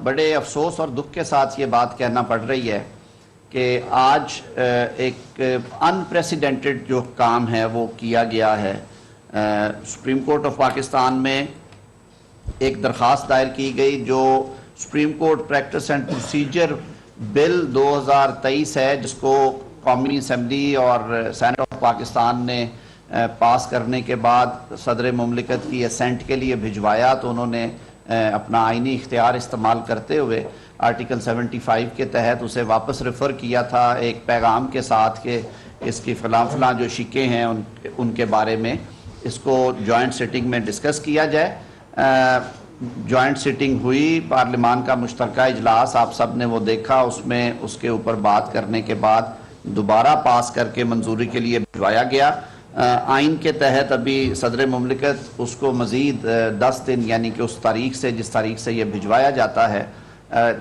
بڑے افسوس اور دکھ کے ساتھ یہ بات کہنا پڑ رہی ہے کہ آج ایک انپریسیڈنٹڈ جو کام ہے وہ کیا گیا ہے۔ سپریم کورٹ آف پاکستان میں ایک درخواست دائر کی گئی جو supreme court practice and procedure bill 2023 ہے، جس کو قومی اسمبلی اور سینٹ آف پاکستان نے پاس کرنے کے بعد صدر مملکت کی اسینٹ کے لیے بھجوایا، تو انہوں نے اپنا آئینی اختیار استعمال کرتے ہوئے آرٹیکل 75 کے تحت اسے واپس ریفر کیا تھا ایک پیغام کے ساتھ کہ اس کی فلاں جو شکیں ہیں ان کے بارے میں اس کو جوائنٹ سیٹنگ میں ڈسکس کیا جائے۔ جوائنٹ سیٹنگ ہوئی، پارلیمان کا مشترکہ اجلاس آپ سب نے وہ دیکھا، اس میں اس کے اوپر بات کرنے کے بعد دوبارہ پاس کر کے منظوری کے لیے بھجوایا گیا۔ آئین کے تحت ابھی صدر مملکت اس کو مزید 10 دن یعنی کہ اس تاریخ سے جس تاریخ سے یہ بھجوایا جاتا ہے،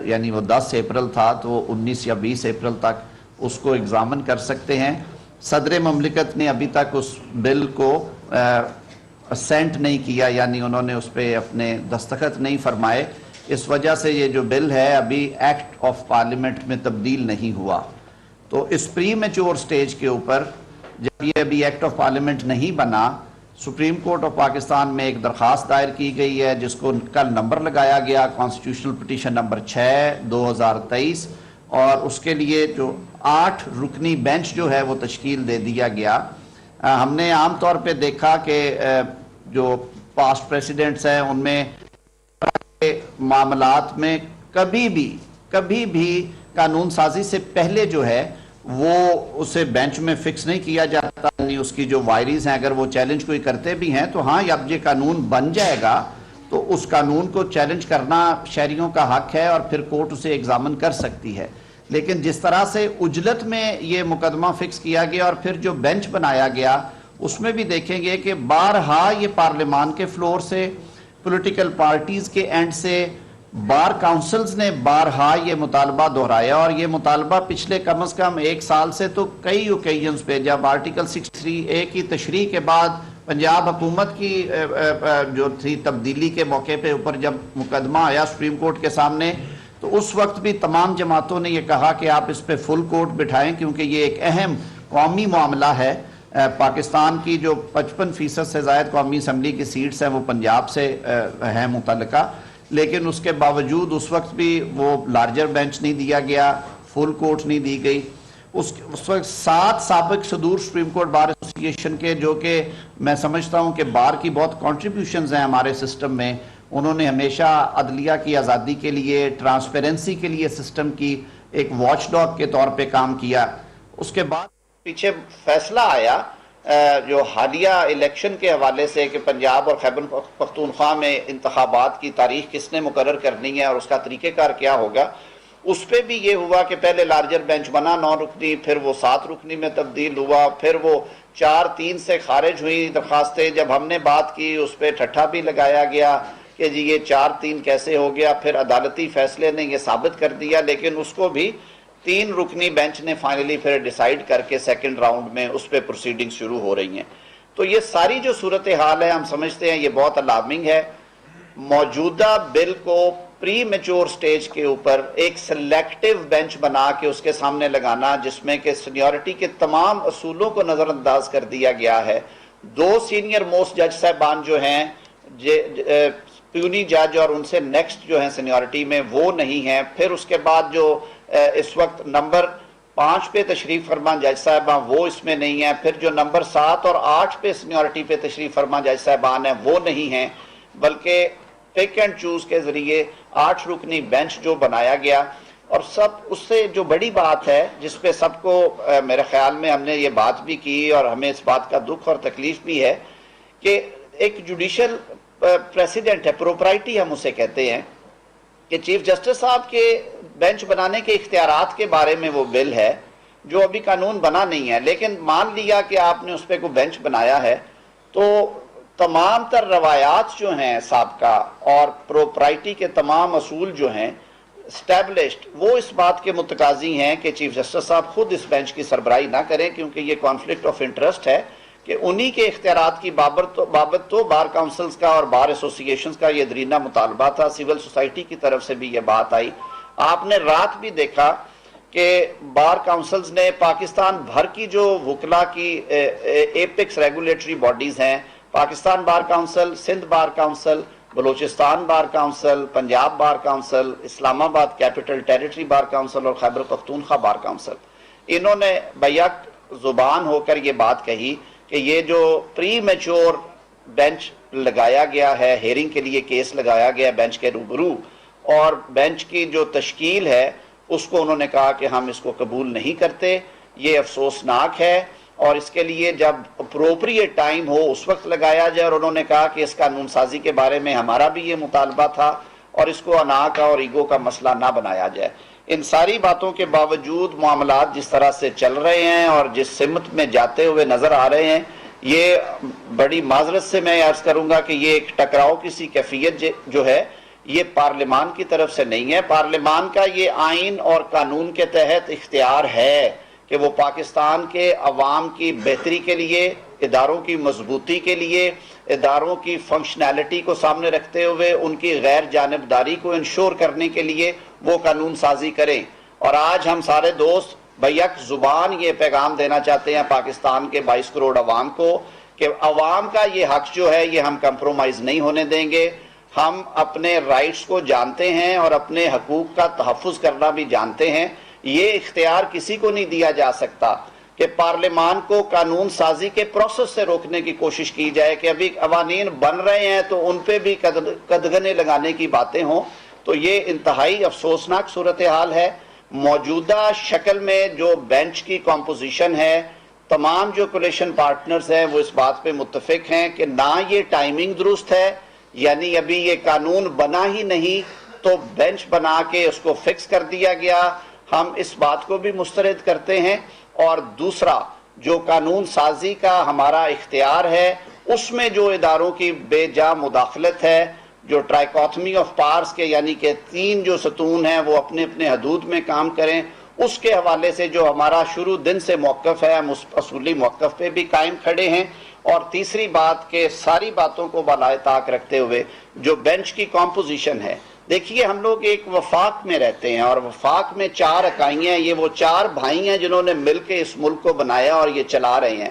یعنی وہ 10 اپریل تھا تو 19 یا 20 اپریل تک اس کو ایگزامن کر سکتے ہیں۔ صدر مملکت نے ابھی تک اس بل کو اسینٹ نہیں کیا، یعنی انہوں نے اس پہ اپنے دستخط نہیں فرمائے، اس وجہ سے یہ جو بل ہے ابھی ایکٹ آف پارلیمنٹ میں تبدیل نہیں ہوا۔ تو اس پری میچور سٹیج کے اوپر جب یہ ابھی ایکٹ آف پارلیمنٹ نہیں بنا، سپریم کورٹ آف پاکستان میں ایک درخواست دائر کی گئی ہے جس کو کل نمبر لگایا گیا کانسٹیٹیوشنل پٹیشن نمبر 6/2023، اور اس کے لیے جو 8 رکنی بینچ جو ہے وہ تشکیل دے دیا گیا۔ ہم نے عام طور پہ دیکھا کہ جو پاسٹ پریسیڈنٹس ہیں ان میں معاملات میں کبھی بھی قانون سازی سے پہلے جو ہے وہ اسے بینچ میں فکس نہیں کیا جاتا، یعنی اس کی جو وائریز ہیں اگر وہ چیلنج کوئی کرتے بھی ہیں تو ہاں اب یہ قانون بن جائے گا تو اس قانون کو چیلنج کرنا شہریوں کا حق ہے اور پھر کورٹ اسے ایگزامن کر سکتی ہے۔ لیکن جس طرح سے اجلت میں یہ مقدمہ فکس کیا گیا اور پھر جو بینچ بنایا گیا اس میں بھی دیکھیں گے کہ بارہا یہ پارلیمان کے فلور سے، پولیٹیکل پارٹیز کے اینڈ سے، بار کاؤنسلز نے بارہا یہ مطالبہ دہرایا، اور یہ مطالبہ پچھلے کم از کم 1 سال سے تو کئی اوکیجنز پہ، جب آرٹیکل 63A کی تشریح کے بعد پنجاب حکومت کی جو تھی تبدیلی کے موقع پہ اوپر جب مقدمہ آیا سپریم کورٹ کے سامنے، تو اس وقت بھی تمام جماعتوں نے یہ کہا کہ آپ اس پہ فل کورٹ بٹھائیں کیونکہ یہ ایک اہم قومی معاملہ ہے۔ پاکستان کی جو 55% سے زائد قومی اسمبلی کی سیٹس ہیں وہ پنجاب سے ہیں متعلقہ، لیکن اس کے باوجود اس وقت بھی وہ لارجر بینچ نہیں دیا گیا، فل کورٹ نہیں دی گئی۔ اس وقت 7 سابق صدور سپریم کورٹ بار ایسوسی ایشن کے، جو کہ میں سمجھتا ہوں کہ بار کی بہت کنٹریبیوشنز ہیں ہمارے سسٹم میں، انہوں نے ہمیشہ عدلیہ کی آزادی کے لیے، ٹرانسپیرنسی کے لیے سسٹم کی ایک واچ ڈاگ کے طور پہ کام کیا۔ اس کے بعد پیچھے فیصلہ آیا جو حالیہ الیکشن کے حوالے سے کہ پنجاب اور خیبر پختونخوا میں انتخابات کی تاریخ کس نے مقرر کرنی ہے اور اس کا طریقہ کار کیا ہوگا، اس پہ بھی یہ ہوا کہ پہلے لارجر بینچ بنا 9 رکنی، پھر وہ 7 رکنی میں تبدیل ہوا، پھر وہ 4-3 سے خارج ہوئی درخواستیں۔ جب ہم نے بات کی اس پہ ٹھٹھا بھی لگایا گیا کہ جی یہ 4-3 کیسے ہو گیا، پھر عدالتی فیصلے نے یہ ثابت کر دیا، لیکن اس کو بھی 3 رکنی بینچ نے فائنلی پھر ڈیسائیڈ کر کے سیکنڈ راؤنڈ میں اس پہ پروسیڈنگ شروع ہو رہی ہیں۔ تو یہ ساری جو صورتحال ہے ہم سمجھتے ہیں یہ بہت الارمنگ ہے۔ موجودہ بل کو پری میچور سٹیج کے اوپر ایک سلیکٹیو بینچ بنا کے اس کے سامنے لگانا، جس میں کہ سینیورٹی کے تمام اصولوں کو نظر انداز کر دیا گیا ہے۔ 2 سینئر موسٹ جج صاحبان جو ہیں پیونی جج اور ان سے نیکسٹ جو ہیں سینیورٹی میں وہ نہیں ہیں، پھر اس کے بعد جو اس وقت نمبر 5 پہ تشریف فرما جج صاحبان وہ اس میں نہیں ہیں، پھر جو نمبر 7 اور 8 پہ سینیورٹی پہ تشریف فرما جج صاحبان ہیں وہ نہیں ہیں، بلکہ پک اینڈ چوز کے ذریعے 8 رکنی بینچ جو بنایا گیا۔ اور سب اس سے جو بڑی بات ہے جس پہ سب کو میرے خیال میں ہم نے یہ بات بھی کی اور ہمیں اس بات کا دکھ اور تکلیف بھی ہے کہ ایک جوڈیشل پریسیڈنٹ ہے، پروپرائٹی ہم اسے کہتے ہیں، کہ چیف جسٹس صاحب کے بینچ بنانے کے اختیارات کے بارے میں وہ بل ہے جو ابھی قانون بنا نہیں ہے، لیکن مان لیا کہ آپ نے اس پہ کوئی بینچ بنایا ہے تو تمام تر روایات جو ہیں سابقہ اور پروپرائٹی کے تمام اصول جو ہیں اسٹیبلشڈ، وہ اس بات کے متقاضی ہیں کہ چیف جسٹس صاحب خود اس بینچ کی سربراہی نہ کریں، کیونکہ یہ کانفلکٹ آف انٹرسٹ ہے۔ کہ انہی کے اختیارات کی بابت تو بار کاؤنسلز کا اور بار ایسوسییشنز کا یہ درینہ مطالبہ تھا، سول سوسائٹی کی طرف سے بھی یہ بات آئی۔ آپ نے رات بھی دیکھا کہ بار کاؤنسلز نے پاکستان بھر کی جو وکلا کی ایپکس ریگولیٹری باڈیز ہیں، پاکستان بار کاؤنسل، سندھ بار کاؤنسل، بلوچستان بار کاؤنسل، پنجاب بار کاؤنسل، اسلام آباد کیپٹل ٹیریٹری بار کاؤنسل اور خیبر پختونخوا بار کاؤنسل، انہوں نے بیک زبان ہو کر یہ بات کہی کہ یہ جو پری میچور بینچ لگایا گیا ہے، ہیرنگ کے لیے کیس لگایا گیا بینچ کے روبرو، اور بینچ کی جو تشکیل ہے اس کو انہوں نے کہا کہ ہم اس کو قبول نہیں کرتے، یہ افسوسناک ہے، اور اس کے لیے جب اپروپریٹ ٹائم ہو اس وقت لگایا جائے، اور انہوں نے کہا کہ اس قانون سازی کے بارے میں ہمارا بھی یہ مطالبہ تھا، اور اس کو انا کا اور ایگو کا مسئلہ نہ بنایا جائے۔ ان ساری باتوں کے باوجود معاملات جس طرح سے چل رہے ہیں اور جس سمت میں جاتے ہوئے نظر آ رہے ہیں، یہ بڑی معذرت سے میں عرض کروں گا کہ یہ ایک ٹکراؤ کسی کیفیت جو ہے یہ پارلیمان کی طرف سے نہیں ہے۔ پارلیمان کا یہ آئین اور قانون کے تحت اختیار ہے کہ وہ پاکستان کے عوام کی بہتری کے لیے، اداروں کی مضبوطی کے لیے، اداروں کی فنکشنالٹی کو سامنے رکھتے ہوئے ان کی غیر جانبداری کو انشور کرنے کے لیے وہ قانون سازی کریں۔ اور آج ہم سارے دوست بیک زبان یہ پیغام دینا چاہتے ہیں پاکستان کے 22 کروڑ عوام کو کہ عوام کا یہ حق جو ہے یہ ہم کمپرومائز نہیں ہونے دیں گے۔ ہم اپنے رائٹس کو جانتے ہیں اور اپنے حقوق کا تحفظ کرنا بھی جانتے ہیں۔ یہ اختیار کسی کو نہیں دیا جا سکتا کہ پارلیمان کو قانون سازی کے پروسیس سے روکنے کی کوشش کی جائے کہ ابھی قوانین بن رہے ہیں تو ان پہ بھی قدغنے لگانے کی باتیں ہوں، تو یہ انتہائی افسوسناک صورتحال ہے۔ موجودہ شکل میں جو بینچ کی کمپوزیشن ہے، تمام جو کولیشن پارٹنرز ہیں وہ اس بات پہ متفق ہیں کہ نہ یہ ٹائمنگ درست ہے، یعنی ابھی یہ قانون بنا ہی نہیں تو بینچ بنا کے اس کو فکس کر دیا گیا، ہم اس بات کو بھی مسترد کرتے ہیں۔ اور دوسرا جو قانون سازی کا ہمارا اختیار ہے اس میں جو اداروں کی بے جا مداخلت ہے، جو ٹرائیکوٹمی آف پاورز کے یعنی کہ 3 جو ستون ہیں وہ اپنے اپنے حدود میں کام کریں، اس کے حوالے سے جو ہمارا شروع دن سے موقف ہے ہم اس اصولی موقف پہ بھی قائم کھڑے ہیں۔ اور تیسری بات کہ ساری باتوں کو بالائے طاق رکھتے ہوئے جو بینچ کی کمپوزیشن ہے، دیکھیے ہم لوگ ایک وفاق میں رہتے ہیں اور وفاق میں 4 اکائیاں ہیں، یہ وہ 4 بھائی ہیں جنہوں نے مل کے اس ملک کو بنایا اور یہ چلا رہے ہیں۔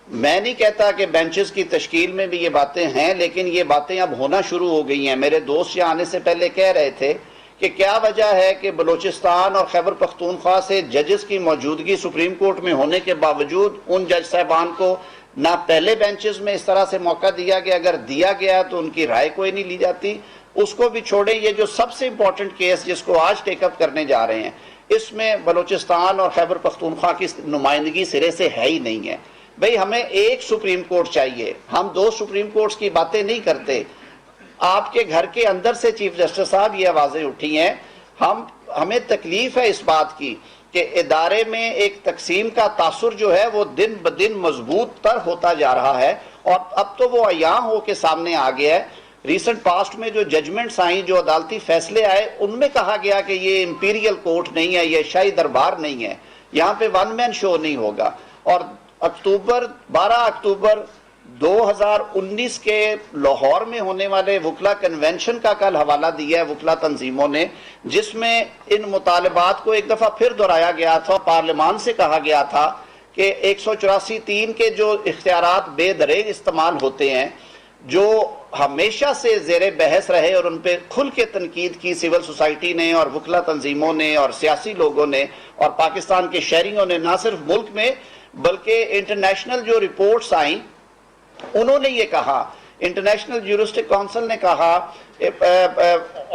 میں نہیں کہتا کہ بینچز کی تشکیل میں بھی یہ باتیں ہیں، لیکن یہ باتیں اب ہونا شروع ہو گئی ہیں۔ میرے دوست یہاں آنے سے پہلے کہہ رہے تھے کہ کیا وجہ ہے کہ بلوچستان اور خیبر پختونخوا سے ججز کی موجودگی سپریم کورٹ میں ہونے کے باوجود ان جج صاحبان کو نہ پہلے بینچز میں اس طرح سے موقع دیا گیا، اگر دیا گیا تو ان کی رائے کوئی نہیں لی جاتی۔ اس کو بھی چھوڑیں، یہ جو سب سے امپورٹنٹ کیس جس کو آج ٹیک اپ کرنے جا رہے ہیں، اس میں بلوچستان اور خیبر پختونخوا کی نمائندگی سرے سے ہے ہی نہیں ہے۔ بھئی ہمیں ایک سپریم کورٹ چاہیے، ہم 2 سپریم کورٹس کی باتیں نہیں کرتے۔ آپ کے گھر کے اندر سے چیف جسٹس صاحب یہ آوازیں اٹھی ہیں، ہمیں تکلیف ہے اس بات کی کہ ادارے میں ایک تقسیم کا تاثر جو ہے وہ دن بدن مضبوط تر ہوتا جا رہا ہے، اور اب تو وہ عیاں ہو کے سامنے آ گیا ہے۔ ریسنٹ پاسٹ میں جو ججمنٹس آئیں، جو عدالتی فیصلے آئے، ان میں کہا گیا کہ یہ امپیریل کورٹ نہیں ہے، یہ شاہی دربار نہیں ہے، یہاں پہ ون مین شو نہیں ہوگا۔ اور 12 اکتوبر 2019 کے لاہور میں ہونے والے وکلا کنونشن کا کل حوالہ دیا ہے وکلا تنظیموں نے، جس میں ان مطالبات کو ایک دفعہ پھر دہرایا گیا تھا، پارلیمان سے کہا گیا تھا کہ 184(3) کے جو اختیارات بے دریغ استعمال ہوتے ہیں، جو ہمیشہ سے زیر بحث رہے اور ان پہ کھل کے تنقید کی سول سوسائٹی نے اور وکلا تنظیموں نے اور سیاسی لوگوں نے اور پاکستان کے شہریوں نے، نہ صرف ملک میں بلکہ انٹرنیشنل جو رپورٹس آئیں انہوں نے یہ کہا، انٹرنیشنل جیورسٹک کونسل نے کہا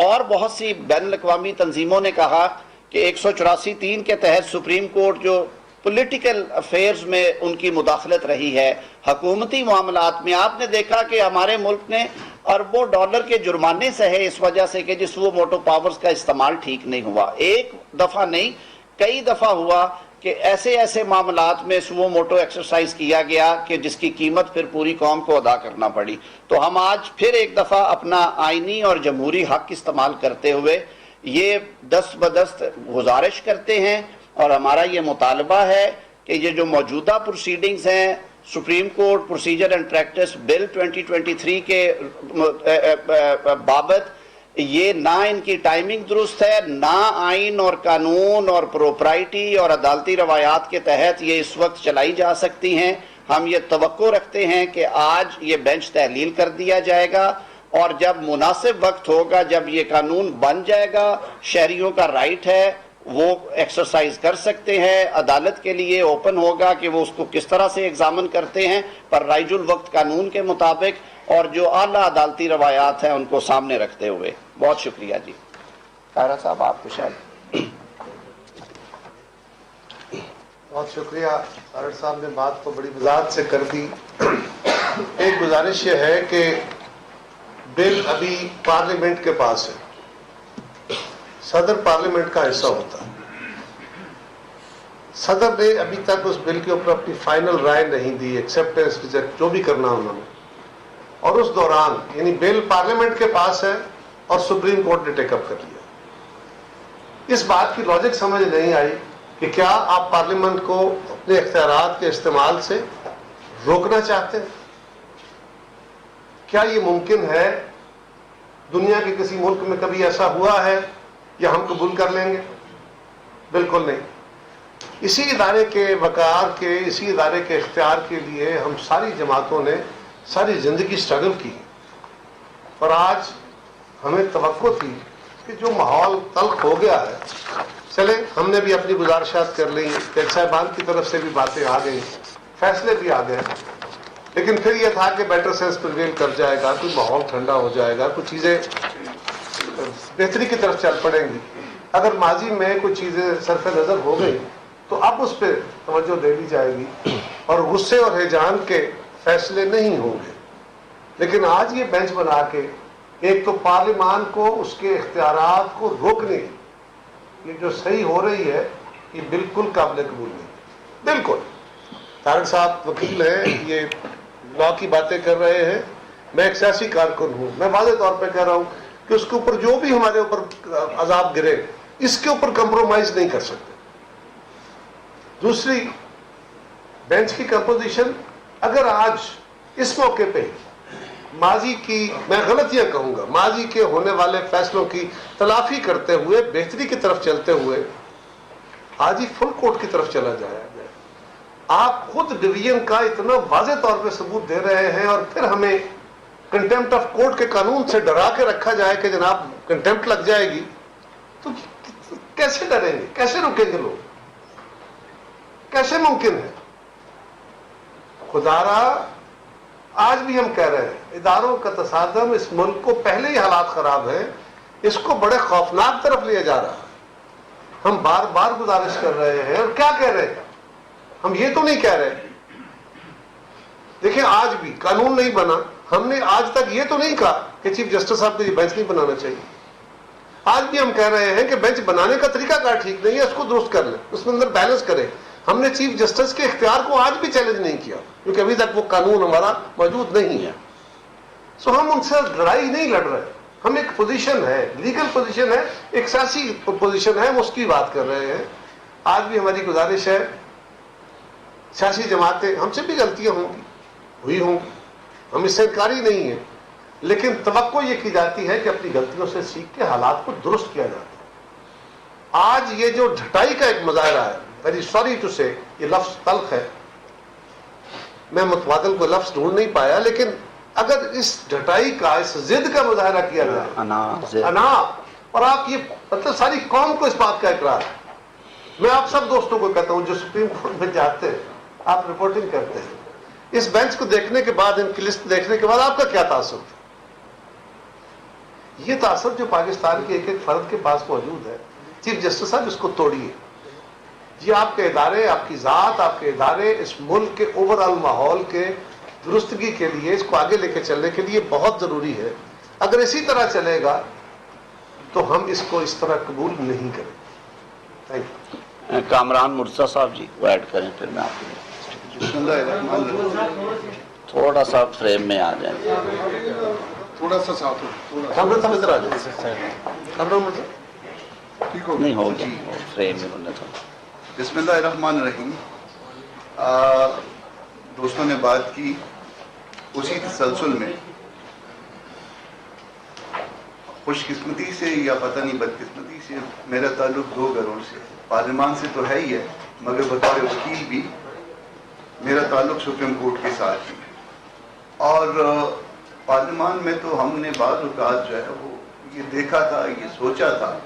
اور بہت سی بین الاقوامی تنظیموں نے کہا کہ 184(3) کے تحت سپریم کورٹ جو پولیٹیکل افیئرز میں ان کی مداخلت رہی ہے، حکومتی معاملات میں۔ آپ نے دیکھا کہ ہمارے ملک نے اربوں ڈالر کے جرمانے سہے اس وجہ سے کہ جس وہ موٹو پاورز کا استعمال ٹھیک نہیں ہوا۔ ایک دفعہ نہیں، کئی دفعہ ہوا کہ ایسے معاملات میں سو موٹو ایکسرسائز کیا گیا کہ جس کی قیمت پھر پوری قوم کو ادا کرنا پڑی۔ تو ہم آج پھر ایک دفعہ اپنا آئینی اور جمہوری حق استعمال کرتے ہوئے یہ دست بدست گزارش کرتے ہیں، اور ہمارا یہ مطالبہ ہے کہ یہ جو موجودہ پروسیڈنگز ہیں supreme court procedure and practice bill 2023 کے بابت یہ نہ ان کی ٹائمنگ درست ہے، نہ آئین اور قانون اور پروپرائٹی اور عدالتی روایات کے تحت یہ اس وقت چلائی جا سکتی ہیں۔ ہم یہ توقع رکھتے ہیں کہ آج یہ بینچ تحلیل کر دیا جائے گا، اور جب مناسب وقت ہوگا، جب یہ قانون بن جائے گا، شہریوں کا رائٹ ہے وہ ایکسرسائز کر سکتے ہیں، عدالت کے لیے اوپن ہوگا کہ وہ اس کو کس طرح سے ایگزامن کرتے ہیں، پر رائج الوقت قانون کے مطابق اور جو اعلیٰ عدالتی روایات ہیں ان کو سامنے رکھتے ہوئے۔ بہت شکریہ جی۔ طاہرہ صاحب آپ کو شاید۔ بہت شکریہ، طاہر صاحب نے بات کو بڑی وضاحت سے کر دی۔ ایک گزارش یہ ہے کہ بل ابھی پارلیمنٹ کے پاس ہے، صدر پارلیمنٹ کا حصہ ہوتا ہے۔ صدر نے ابھی تک اس بل کے اوپر اپنی فائنل رائے نہیں دی، ایکسیپٹنس ریجیکٹ جو بھی کرنا انہوں نے، اور اس دوران یعنی بل پارلیمنٹ کے پاس ہے اور سپریم کورٹ نے ٹیک اپ کر لیا۔ اس بات کی لاجک سمجھ نہیں آئی کہ کیا آپ پارلیمنٹ کو اپنے اختیارات کے استعمال سے روکنا چاہتے ہیں؟ کیا یہ ممکن ہے؟ دنیا کے کسی ملک میں کبھی ایسا ہوا ہے یا ہم قبول کر لیں گے؟ بالکل نہیں۔ اسی ادارے کے وقار کے، اسی ادارے کے اختیار کے لیے ہم ساری جماعتوں نے ساری زندگی سٹرگل کی، اور آج ہمیں توقع تھی کہ جو ماحول تلخ ہو گیا ہے، چلے ہم نے بھی اپنی گزارشات کر لی، جج صاحبان کی طرف سے بھی باتیں آ گئی، فیصلے بھی آ گئے، لیکن پھر یہ تھا کہ بیٹر سینس پریویل کر جائے گا، کوئی ماحول ٹھنڈا ہو جائے گا، کچھ چیزیں بہتری کی طرف چل پڑیں گی۔ اگر ماضی میں کچھ چیزیں صرف نظر ہو گئی تو اب اس پہ توجہ دے دی جائے گی اور غصے اور ہیجان کے فیصلے نہیں ہوں گے۔ لیکن آج یہ بینچ بنا کے ایک تو پارلیمان کو اس کے اختیارات کو روکنے کی یہ جو صحیح ہو رہی ہے، یہ بالکل قابل قبول نہیں، بالکل۔ طارق صاحب وکیل ہیں، یہ لا کی باتیں کر رہے ہیں، میں ایک سیاسی کارکن ہوں، میں واضح طور پہ کہہ رہا ہوں کہ اس کے اوپر جو بھی ہمارے اوپر عذاب گرے، اس کے اوپر کمپرومائز نہیں کر سکتے۔ دوسری، بینچ کی کمپوزیشن اگر آج اس موقع پہ ماضی کی، میں غلطیاں کہوں گا، ماضی کے ہونے والے فیصلوں کی تلافی کرتے ہوئے، بہتری کی طرف چلتے ہوئے آج ہی فل کورٹ کی طرف چلا جایا جائے، آپ خود ڈویژن کا اتنا واضح طور پہ ثبوت دے رہے ہیں، اور پھر ہمیں کنٹیمپٹ آف کورٹ کے قانون سے ڈرا کے رکھا جائے کہ جناب کنٹیمپٹ لگ جائے گی، تو کیسے ڈریں گے؟ کیسے رکیں گے لوگ؟ کیسے ممکن ہے؟ خدا را، آج بھی ہم کہہ رہے ہیں اداروں کا تصادم اس ملک کو، پہلے ہی حالات خراب ہیں، اس کو بڑے خوفناک طرف لیا جا رہا ہے۔ ہم بار بار گزارش کر رہے ہیں، اور کیا کہہ رہے ہیں؟ ہم یہ تو نہیں کہہ رہے، دیکھیں آج بھی قانون نہیں بنا، ہم نے آج تک یہ تو نہیں کہا کہ چیف جسٹس صاحب کو یہ بینچ نہیں بنانا چاہیے۔ آج بھی ہم کہہ رہے ہیں کہ بینچ بنانے کا طریقہ کار ٹھیک نہیں ہے، اس کو درست کر لیں، اس میں اندر بیلنس کریں۔ ہم نے چیف جسٹس کے اختیار کو آج بھی چیلنج نہیں کیا، کیونکہ ابھی تک وہ قانون ہمارا موجود نہیں ہے۔ سو ہم ان سے لڑائی نہیں لڑ رہے، ہم ایک پوزیشن ہے، لیگل پوزیشن ہے، ایک سیاسی پوزیشن ہے، اس کی بات کر رہے ہیں۔ آج بھی ہماری گزارش ہے، سیاسی جماعتیں، ہم سے بھی غلطیاں ہوں گی، ہوئی ہوں گی، ہم اس سے انکاری نہیں ہیں، لیکن توقع یہ کی جاتی ہے کہ اپنی غلطیوں سے سیکھ کے حالات کو درست کیا جاتا ہے۔ آج یہ جو ڈھٹائی کا ایک مظاہرہ ہے، ویری سوری ٹو سے، یہ لفظ تلخ ہے، میں متبادل کو لفظ ڈھونڈ نہیں پایا، لیکن اگر اس ڈھٹائی کا، اس ضد کا مظاہرہ کیا جائے، انا، اور آپ یہ مطلب ساری قوم کو اس بات کا اقرار ہے۔ میں آپ سب دوستوں کو کہتا ہوں جو سپریم کورٹ میں جاتے ہیں، آپ رپورٹنگ کرتے ہیں، اس بینچ کو دیکھنے کے بعد، ان کی لسٹ دیکھنے کے بعد آپ کا کیا تاثر تھا؟ یہ تاثر جو پاکستان کے ایک ایک فرد کے پاس موجود ہے، چیف جسٹس صاحب اس کو توڑیے۔ یہ آپ کے ادارے، آپ کی ذات، آپ کے ادارے اس ملک کے اوور آل ماحول کے درستگی کے لیے، اس کو آگے لے کے چلنے کے لیے بہت ضروری ہے۔ اگر اسی طرح چلے گا تو ہم اس کو اس طرح قبول نہیں کریں۔ Thank you. کامران مرزا صاحب جی کو ایڈ کریں، پھر میں آپ کو بسم اللہ الرحمن الرحیم۔ تھوڑا سا فریم میں آ جائیں۔ تھوڑا سا ساتھ ہو، کامران صاحب ادھر آ جائیں۔ کامران مرزا ٹھیک ہو نہیں ہوگا فریم میں ہونے تھا۔ بسم اللہ الرحمن الرحیم۔ دوستوں نے بات کی اسی تسلسل میں خوش قسمتی سے یا پتہ نہیں بدقسمتی سے میرا تعلق دو گھروں سے ہے. پارلیمان سے تو ہے ہی ہے مگر بطور وکیل بھی میرا تعلق سپریم کورٹ کے ساتھ بھی. اور پارلیمان میں تو ہم نے بعض اوقات جو ہے وہ یہ دیکھا تھا, یہ سوچا تھا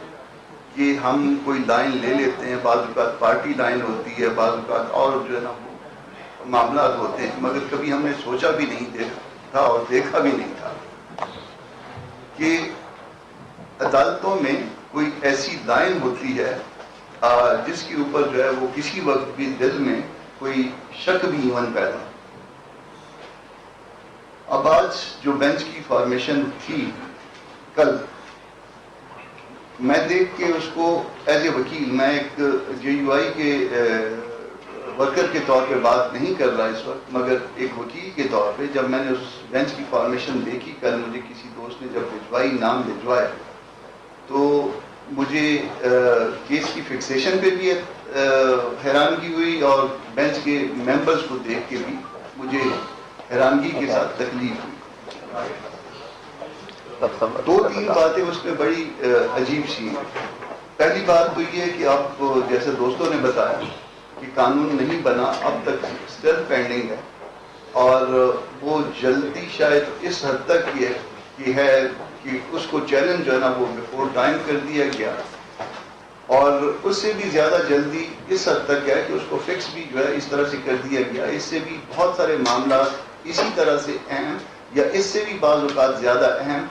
کہ ہم کوئی لائن لے لیتے ہیں, بعض اوقات پارٹی لائن ہوتی ہے, بعض اوقات اور جو ہے نا وہ معاملات ہوتے ہیں, مگر کبھی ہم نے سوچا بھی نہیں تھا اور دیکھا بھی نہیں تھا کہ عدالتوں میں کوئی ایسی لائن ہوتی ہے جس کے اوپر جو ہے وہ کسی وقت بھی دل میں کوئی شک بھی ایون پیدا. اب آج جو بینچ کی فارمیشن تھی کل, میں دیکھ کے اس کو ایز اے وکیل, میں ایک جے یو آئی کے ورکر کے طور پہ بات نہیں کر رہا اس وقت, مگر ایک وکیل کے طور پہ جب میں نے اس بینچ کی فارمیشن دیکھی کل, مجھے کسی دوست نے جب بھجوائی, نام بھجوائے, تو مجھے کیس کی فکسیشن پہ بھی حیرانگی ہوئی اور بینچ کے ممبرز کو دیکھ کے بھی مجھے حیرانگی کے ساتھ تکلیف ہوئی. دو تین باتیں اس میں بڑی عجیب سی ہیں. پہلی بات تو یہ ہے کہ آپ جیسے دوستوں نے بتایا کہ قانون نہیں بنا, اب تک اسٹل پینڈنگ ہے, اور وہ جلدی شاید اس حد تک یہ ہے کہ اس کو چیلنج جو ہے نا وہ بفور ٹائم کر دیا گیا, اور اس سے بھی زیادہ جلدی اس حد تک ہے کہ اس کو فکس بھی جو ہے اس طرح سے کر دیا گیا. اس سے بھی بہت سارے معاملات اسی طرح سے اہم یا اس سے بھی بعض اوقات زیادہ اہم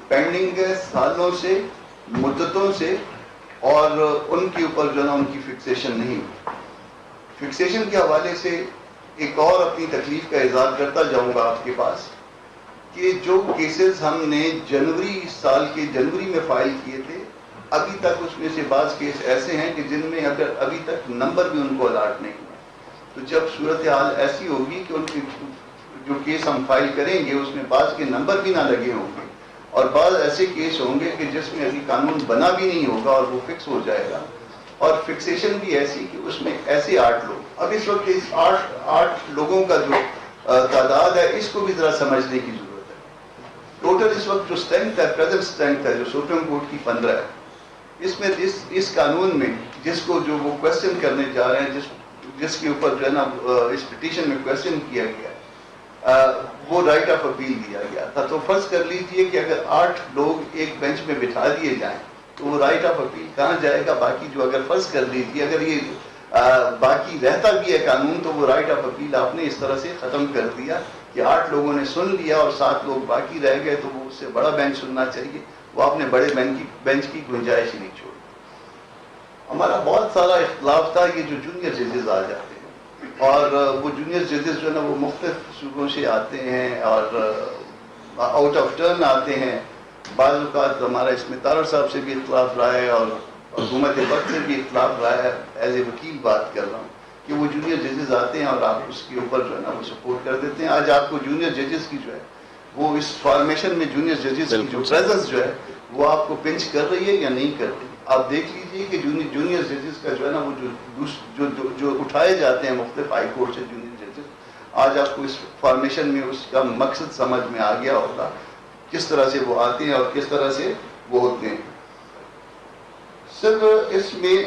پینڈنگ ہے سالوں سے, مدتوں سے, اور ان کے اوپر جو ہے نا ان کی فکسیشن نہیں ہوئی. فکسیشن کے حوالے سے ایک اور اپنی تکلیف کا اظہار کرتا جاؤں گا آپ کے پاس کہ جو کیسز ہم نے جنوری سال کے جنوری میں فائل کیے تھے, ابھی تک اس میں سے بعض کیس ایسے ہیں کہ جن میں اگر ابھی تک نمبر بھی ان کو الاٹ نہیں ہوا, تو جب صورتحال ایسی ہوگی کہ ان کی جو کیس ہم فائل کریں گے اس میں بعض کے نمبر بھی نہ لگے ہوں گے, اور بعض ایسے کیس ہوں گے کہ جس میں ابھی قانون بنا بھی نہیں ہوگا اور وہ فکس ہو جائے گا, اور فکسیشن بھی ایسی کہ اس میں ایسے 8 لوگ, اب اس وقت اس 8 لوگوں کا جو تعداد ہے اس کو بھی ذرا سمجھنے کی ضرورت ہے. ٹوٹل اس وقت جو اسٹرینتھ ہے, پریزنٹ اسٹرینتھ ہے جو سپریم کورٹ کی 15 ہے, اس میں اس قانون میں جس کو جو وہ کوشچن کرنے جا رہے ہیں, جس کے اوپر جو ہے نا اس پٹیشن میں کوشچن کیا گیا وہ رائٹ آف اپیل دیا گیا تھا. تو فرض کر لیجئے کہ اگر 8 لوگ ایک بینچ میں بٹھا دیے جائیں تو وہ رائٹ آف اپیل کہاں جائے گا. باقی جو اگر فرض کر لیجیے اگر یہ باقی رہتا بھی ہے قانون, تو وہ رائٹ آف اپیل آپ نے اس طرح سے ختم کر دیا کہ 8 لوگوں نے سن لیا اور 7 لوگ باقی رہ گئے, تو وہ اس سے بڑا بینچ سننا چاہیے, وہ آپ نے بڑے بینچ کی گنجائش ہی نہیں چھوڑی. ہمارا بہت سارا اختلاف تھا یہ جو جونیئر ججز آ جاتے ہیں, اور وہ جونیئر ججز جو ہے نا وہ مختلف صوبوں سے آتے ہیں اور آؤٹ آف ٹرن آتے ہیں. بعض اوقات ہمارا اس میں تارڑ صاحب سے بھی اختلاف رہا ہے اور حکومت وقت سے بھی اختلاف رہا ہے. ایز اے وکیل بات کر رہا ہوں کہ وہ جونیئر ججز آتے ہیں اور آپ اس کے اوپر جو ہے نا وہ سپورٹ کر دیتے ہیں. آج آپ کو جونیئر ججز کی جو ہے وہ اس فارمیشن میں جونیئر ججز کی جو پریزنس جو ہے وہ آپ کو پنچ کر رہی ہے یا نہیں کر رہی. آپ دیکھ لیجئے کہ جونیئر ججز کا جو ہے نا وہ جو اٹھائے جاتے ہیں مختلف ہائی کورٹ سے جونیئر ججز, آج آپ کو اس فارمیشن میں اس کا مقصد سمجھ میں آ گیا ہوگا کس طرح سے وہ آتے ہیں اور کس طرح سے وہ ہوتے ہیں. صرف اس میں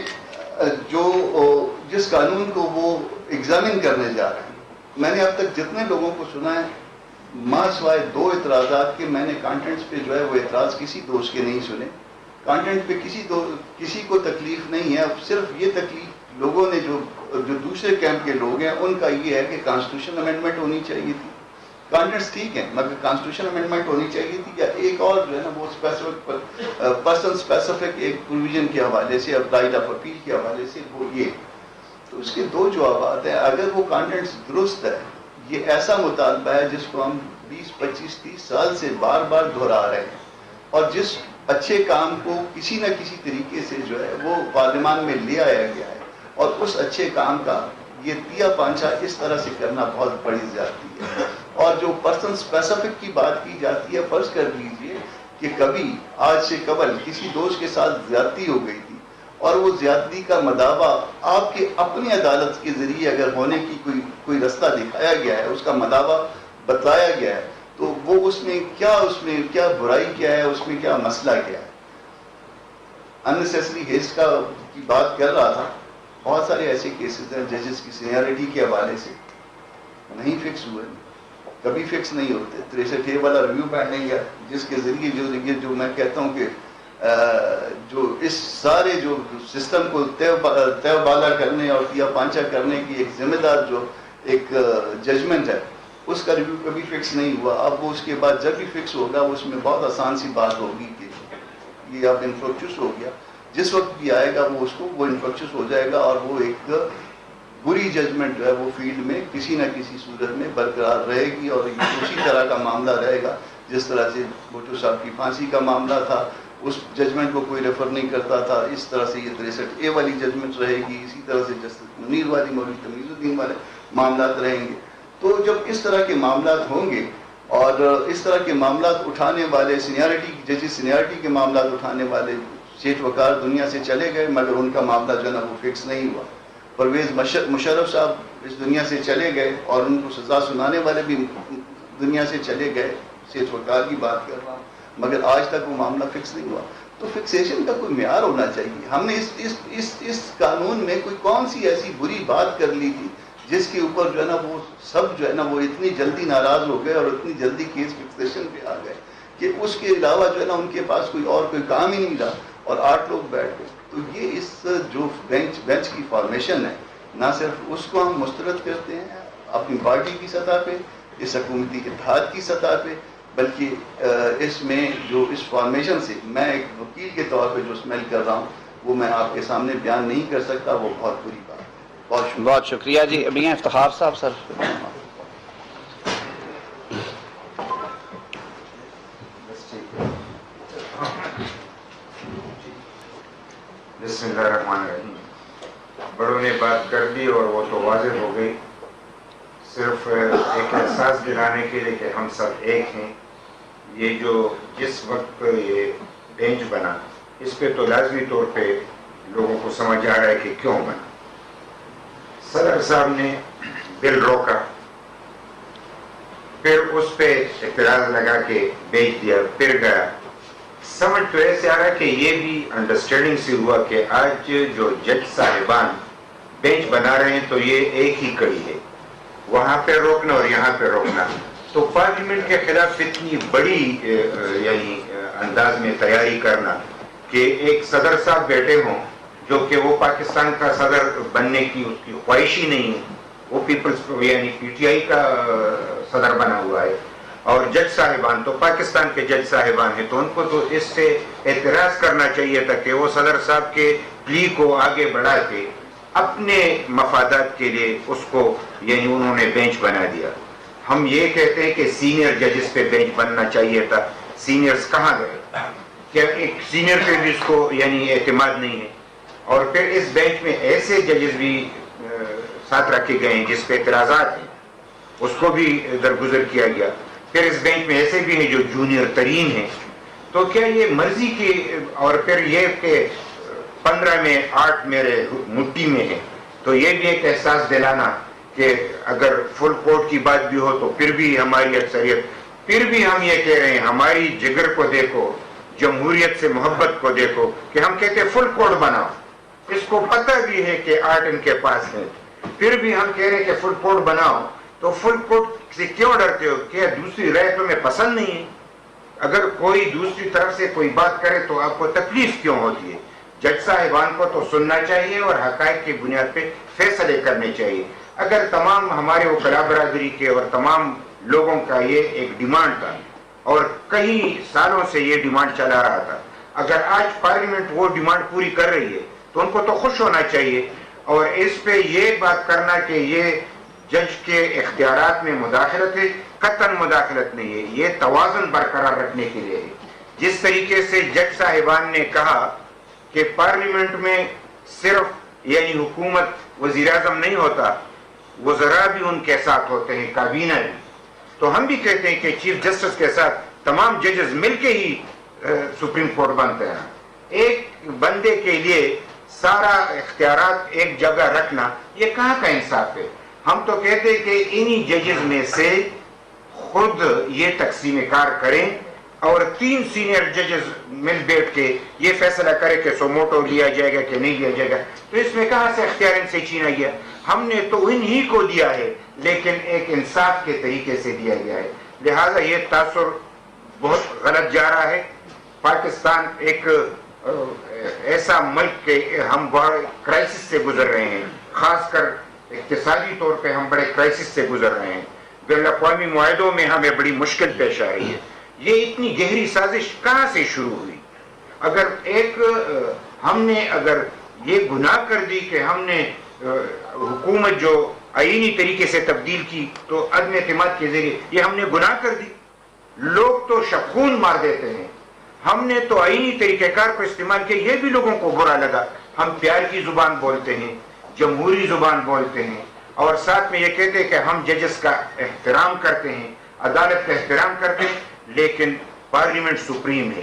جس قانون کو وہ ایگزامن کرنے جا رہے ہیں, میں نے اب تک جتنے لوگوں کو سنا ہے ماں سوائے 2 اعتراضات کے, میں نے کانٹینٹس پہ جو ہے وہ اعتراض کسی دوست کے نہیں سنے. کانٹینٹ پہ کسی کو تکلیف نہیں ہے. اب صرف یہ تکلیف لوگوں نے جو دوسرے کیمپ کے لوگ ہیں ان کا یہ ہے کہ کانسٹیٹیوشن امینڈمنٹ ہونی چاہیے تھی. کانٹینٹس ٹھیک ہیں مگر کانسٹیٹیوشن امینڈمنٹ ہونی چاہیے تھی, یا ایک اور جو ہے نا وہ اسپیسیفک پرسن اسپیسیفک ایک پروویژن کے حوالے سے, اب رائٹ آف اپیل کے حوالے سے, وہ یہ. تو اس کے 2 جوابات ہیں. اگر وہ کانٹینٹس درست ہے, یہ ایسا مطالبہ ہے جس کو ہم 20, 25, 30 سال سے بار بار دہرا رہے ہیں, اور جس اچھے کام کو کسی نہ کسی طریقے سے جو ہے وہ پارلیمان میں لے آیا گیا ہے, اور اس اچھے کام کا یہ تیا پانچا اس طرح سے کرنا بہت بڑی زیادتی ہے. اور جو پرسن اسپیسیفک کی بات کی جاتی ہے, فرض کر لیجئے کہ کبھی آج سے قبل کسی دوست کے ساتھ زیادتی ہو گئی تھی اور وہ زیادتی کا مداوع آپ کے اپنی عدالت کے ذریعے اگر ہونے کی کوئی رستہ دکھایا گیا ہے، اس کا مداوع بتلایا گیا ہے، تو وہ اس میں کیا برائی کیا ہے، اس میں کیا مسئلہ کیا ہے. اننیسیسری ہیسٹ کی بات کر رہا تھا. بہت سارے ایسے کیسز ہیں ججز کی سینیارٹی کے حوالے سے نہیں فکس ہوئے، کبھی فکس نہیں ہوتے. 63A والا ریویو پینڈنگ ہے، جس کے ذریعے جو میں کہتا ہوں کہ جو اس سارے جو سسٹم کو تیو بالا کرنے اور تیا پانچا کرنے کی ایک ذمہ دار جو ایک ججمنٹ ہے، اس کا ریویو کبھی فکس نہیں ہوا. اب وہ اس کے بعد جب بھی فکس ہوگا اس میں بہت آسان سی بات ہوگی کہ یہ اب انفرکچس ہو گیا. جس وقت بھی آئے گا وہ انفرکچس ہو جائے گا، اور وہ ایک بری ججمنٹ جو ہے وہ فیلڈ میں کسی نہ کسی صورت میں برقرار رہے گی، اور یہ اسی طرح کا معاملہ رہے گا جس طرح سے بھٹو صاحب کی پھانسی کا معاملہ تھا. اس ججمنٹ کو کوئی ریفر نہیں کرتا تھا. اس طرح سے یہ 63A والی ججمنٹ رہے گی. اسی طرح سے جسٹس منیر والی، مولوی تمیز الدین والے معاملات رہیں گے. تو جب اس طرح کے معاملات ہوں گے اور اس طرح کے معاملات اٹھانے والے ججی سینیارٹی کے معاملات اٹھانے والے سیٹھ وقار دنیا سے چلے گئے، مگر ان کا معاملہ جو ہے نا وہ فکس نہیں ہوا. پرویز مشرف صاحب اس دنیا سے چلے گئے اور ان کو سزا سنانے والے بھی دنیا سے چلے گئے. سیٹھ وقار کی بات کر رہا ہوں، مگر آج تک وہ معاملہ فکس نہیں ہوا. تو فکسیشن کا کوئی معیار ہونا چاہیے. ہم نے اس قانون میں کون سی ایسی بری بات کر لی تھی جس کے اوپر جو ہے نا وہ سب جو ہے نا وہ اتنی جلدی ناراض ہو گئے اور اتنی جلدی کیس فکسیشن پہ آ گئے کہ اس کے علاوہ جو ہے نا ان کے پاس کوئی کام ہی نہیں رہا، اور 8 لوگ بیٹھ گئے. تو یہ اس جو بینچ کی فارمیشن ہے، نہ صرف اس کو ہم مسترد کرتے ہیں اپنی پارٹی کی سطح پہ، اس حکومتی اتحاد کی سطح پہ، بلکہ اس میں جو اس فارمیشن سے میں ایک وکیل کے طور پہ جو اسمیل کر رہا ہوں وہ میں آپ کے سامنے بیان نہیں کر سکتا. وہ بہت بری بات ہے. بہت شکریہ جی. ابھی ہیں افتخار صاحب. سر بسم اللہ الرحمن الرحیم. بڑوں نے بات کر دی اور وہ تو واضح ہو گئی. صرف ایک احساس دلانے کے لیے کہ ہم سب ایک ہیں. یہ جو جس وقت یہ بینچ بنا، اس پہ تو لازمی طور پہ لوگوں کو سمجھ آ رہا ہے کہ کیوں بنا. صدر صاحب نے بل روکا، پھر اس پہ اعتراض لگا کے بیچ دیا، پھر گیا. سمجھ تو ایسے آ رہا ہے کہ یہ بھی انڈرسٹینڈنگ سے ہوا کہ آج جو جج صاحبان بینچ بنا رہے ہیں تو یہ ایک ہی کڑی ہے، وہاں پہ روکنا اور یہاں پہ روکنا. تو پارلیمنٹ کے خلاف اتنی بڑی یعنی انداز میں تیاری کرنا کہ ایک صدر صاحب بیٹھے ہوں جو کہ وہ پاکستان کا صدر بننے کی اس کی خواہش ہی نہیں ہے، وہ پیپلز یعنی PTI کا صدر بنا ہوا ہے، اور جج صاحبان تو پاکستان کے جج صاحبان ہیں. تو ان کو تو اس سے اعتراض کرنا چاہیے تھا کہ وہ صدر صاحب کے پلی کو آگے بڑھا کے اپنے مفادات کے لیے اس کو یعنی انہوں نے بینچ بنا دیا. ہم یہ کہتے ہیں کہ سینئر ججز پہ بینچ بننا چاہیے تھا. سینئرز کہاں گئے؟ کیا ایک سینئر پہ بھی اس کو یعنی اعتماد نہیں ہے؟ اور پھر اس بینچ میں ایسے ججز بھی ساتھ رکھے گئے ہیں جس پہ اعتراضات ہیں، اس کو بھی درگزر کیا گیا. پھر اس بینچ میں ایسے بھی ہیں جو جونیئر ترین ہیں. تو کیا یہ مرضی کی، اور پھر یہ کہ 15 میں 8 میرے مٹھی میں ہیں. تو یہ بھی ایک احساس دلانا کہ اگر فل کورٹ کی بات بھی ہو تو پھر بھی ہماری اکثریت، پھر بھی ہم یہ کہہ رہے ہیں ہماری جگر کو دیکھو، جمہوریت سے محبت کو دیکھو، کہ ہم کہتے ہیں فل کورٹ بناؤ. اس کو پتہ بھی ہے کہ 8 ان کے پاس ہے، پھر بھی ہم کہہ رہے ہیں کہ فل کورٹ بناؤ. تو فل کورٹ سے کیوں ڈرتے ہو؟ کیا دوسری رائے تمہیں پسند نہیں ہے؟ اگر کوئی دوسری طرف سے کوئی بات کرے تو آپ کو تکلیف کیوں ہوتی ہے؟ جج صاحبان کو تو سننا چاہیے اور حقائق کی بنیاد پہ فیصلے کرنے چاہیے. اگر تمام ہمارے وکلاء برادری کے اور تمام لوگوں کا یہ ایک ڈیمانڈ تھا اور کئی سالوں سے یہ ڈیمانڈ چلا رہا تھا، اگر آج پارلیمنٹ وہ ڈیمانڈ پوری کر رہی ہے تو ان کو تو خوش ہونا چاہیے. اور اس پہ یہ بات کرنا کہ یہ جج کے اختیارات میں مداخلت ہے، قطعاً مداخلت نہیں ہے. یہ توازن برقرار رکھنے کے لیے ہے. جس طریقے سے جج صاحبان نے کہا کہ پارلیمنٹ میں صرف یعنی حکومت وزیر اعظم نہیں ہوتا، وزراء بھی ان کے ساتھ ہوتے ہیں، کابینہ بھی. تو ہم بھی کہتے ہیں کہ چیف جسٹس کے ساتھ تمام ججز مل کے ہی سپریم کورٹ بنتے ہیں. ایک بندے کے لیے سارا اختیارات ایک جگہ رکھنا، یہ کہاں کا انصاف ہے؟ ہم تو کہتے ہیں کہ انہی ججز میں سے خود یہ تقسیم کار کریں اور 3 سینئر ججز مل بیٹھ کے یہ فیصلہ کرے کہ سوموٹو لیا جائے گا کہ نہیں لیا جائے گا. تو اس میں کہاں سے اختیار ان سے چھینا گیا؟ ہم نے تو انہی کو دیا ہے، لیکن ایک انصاف کے طریقے سے دیا گیا ہے. لہذا یہ تاثر بہت غلط جا رہا ہے. پاکستان ایک ایسا ملک کہ ہم بڑے کرائسس سے گزر رہے ہیں، خاص کر اقتصادی طور پہ ہم بڑے کرائسس سے گزر رہے ہیں. بین الاقوامی معاہدوں میں ہمیں بڑی مشکل پیش آ رہی ہے. یہ اتنی گہری سازش کہاں سے شروع ہوئی؟ اگر ہم نے اگر یہ گناہ کر دی کہ ہم نے حکومت جو آئینی طریقے سے تبدیل کی تو عدم اعتماد کے ذریعے یہ ہم نے گناہ کر دی. لوگ تو شبخون مار دیتے ہیں، ہم نے تو آئینی طریقہ کار کو استعمال کیا، یہ بھی لوگوں کو برا لگا. ہم پیار کی زبان بولتے ہیں، جمہوری زبان بولتے ہیں، اور ساتھ میں یہ کہتے ہیں کہ ہم ججز کا احترام کرتے ہیں، عدالت کا احترام کرتے ہیں، لیکن پارلیمنٹ سپریم ہے،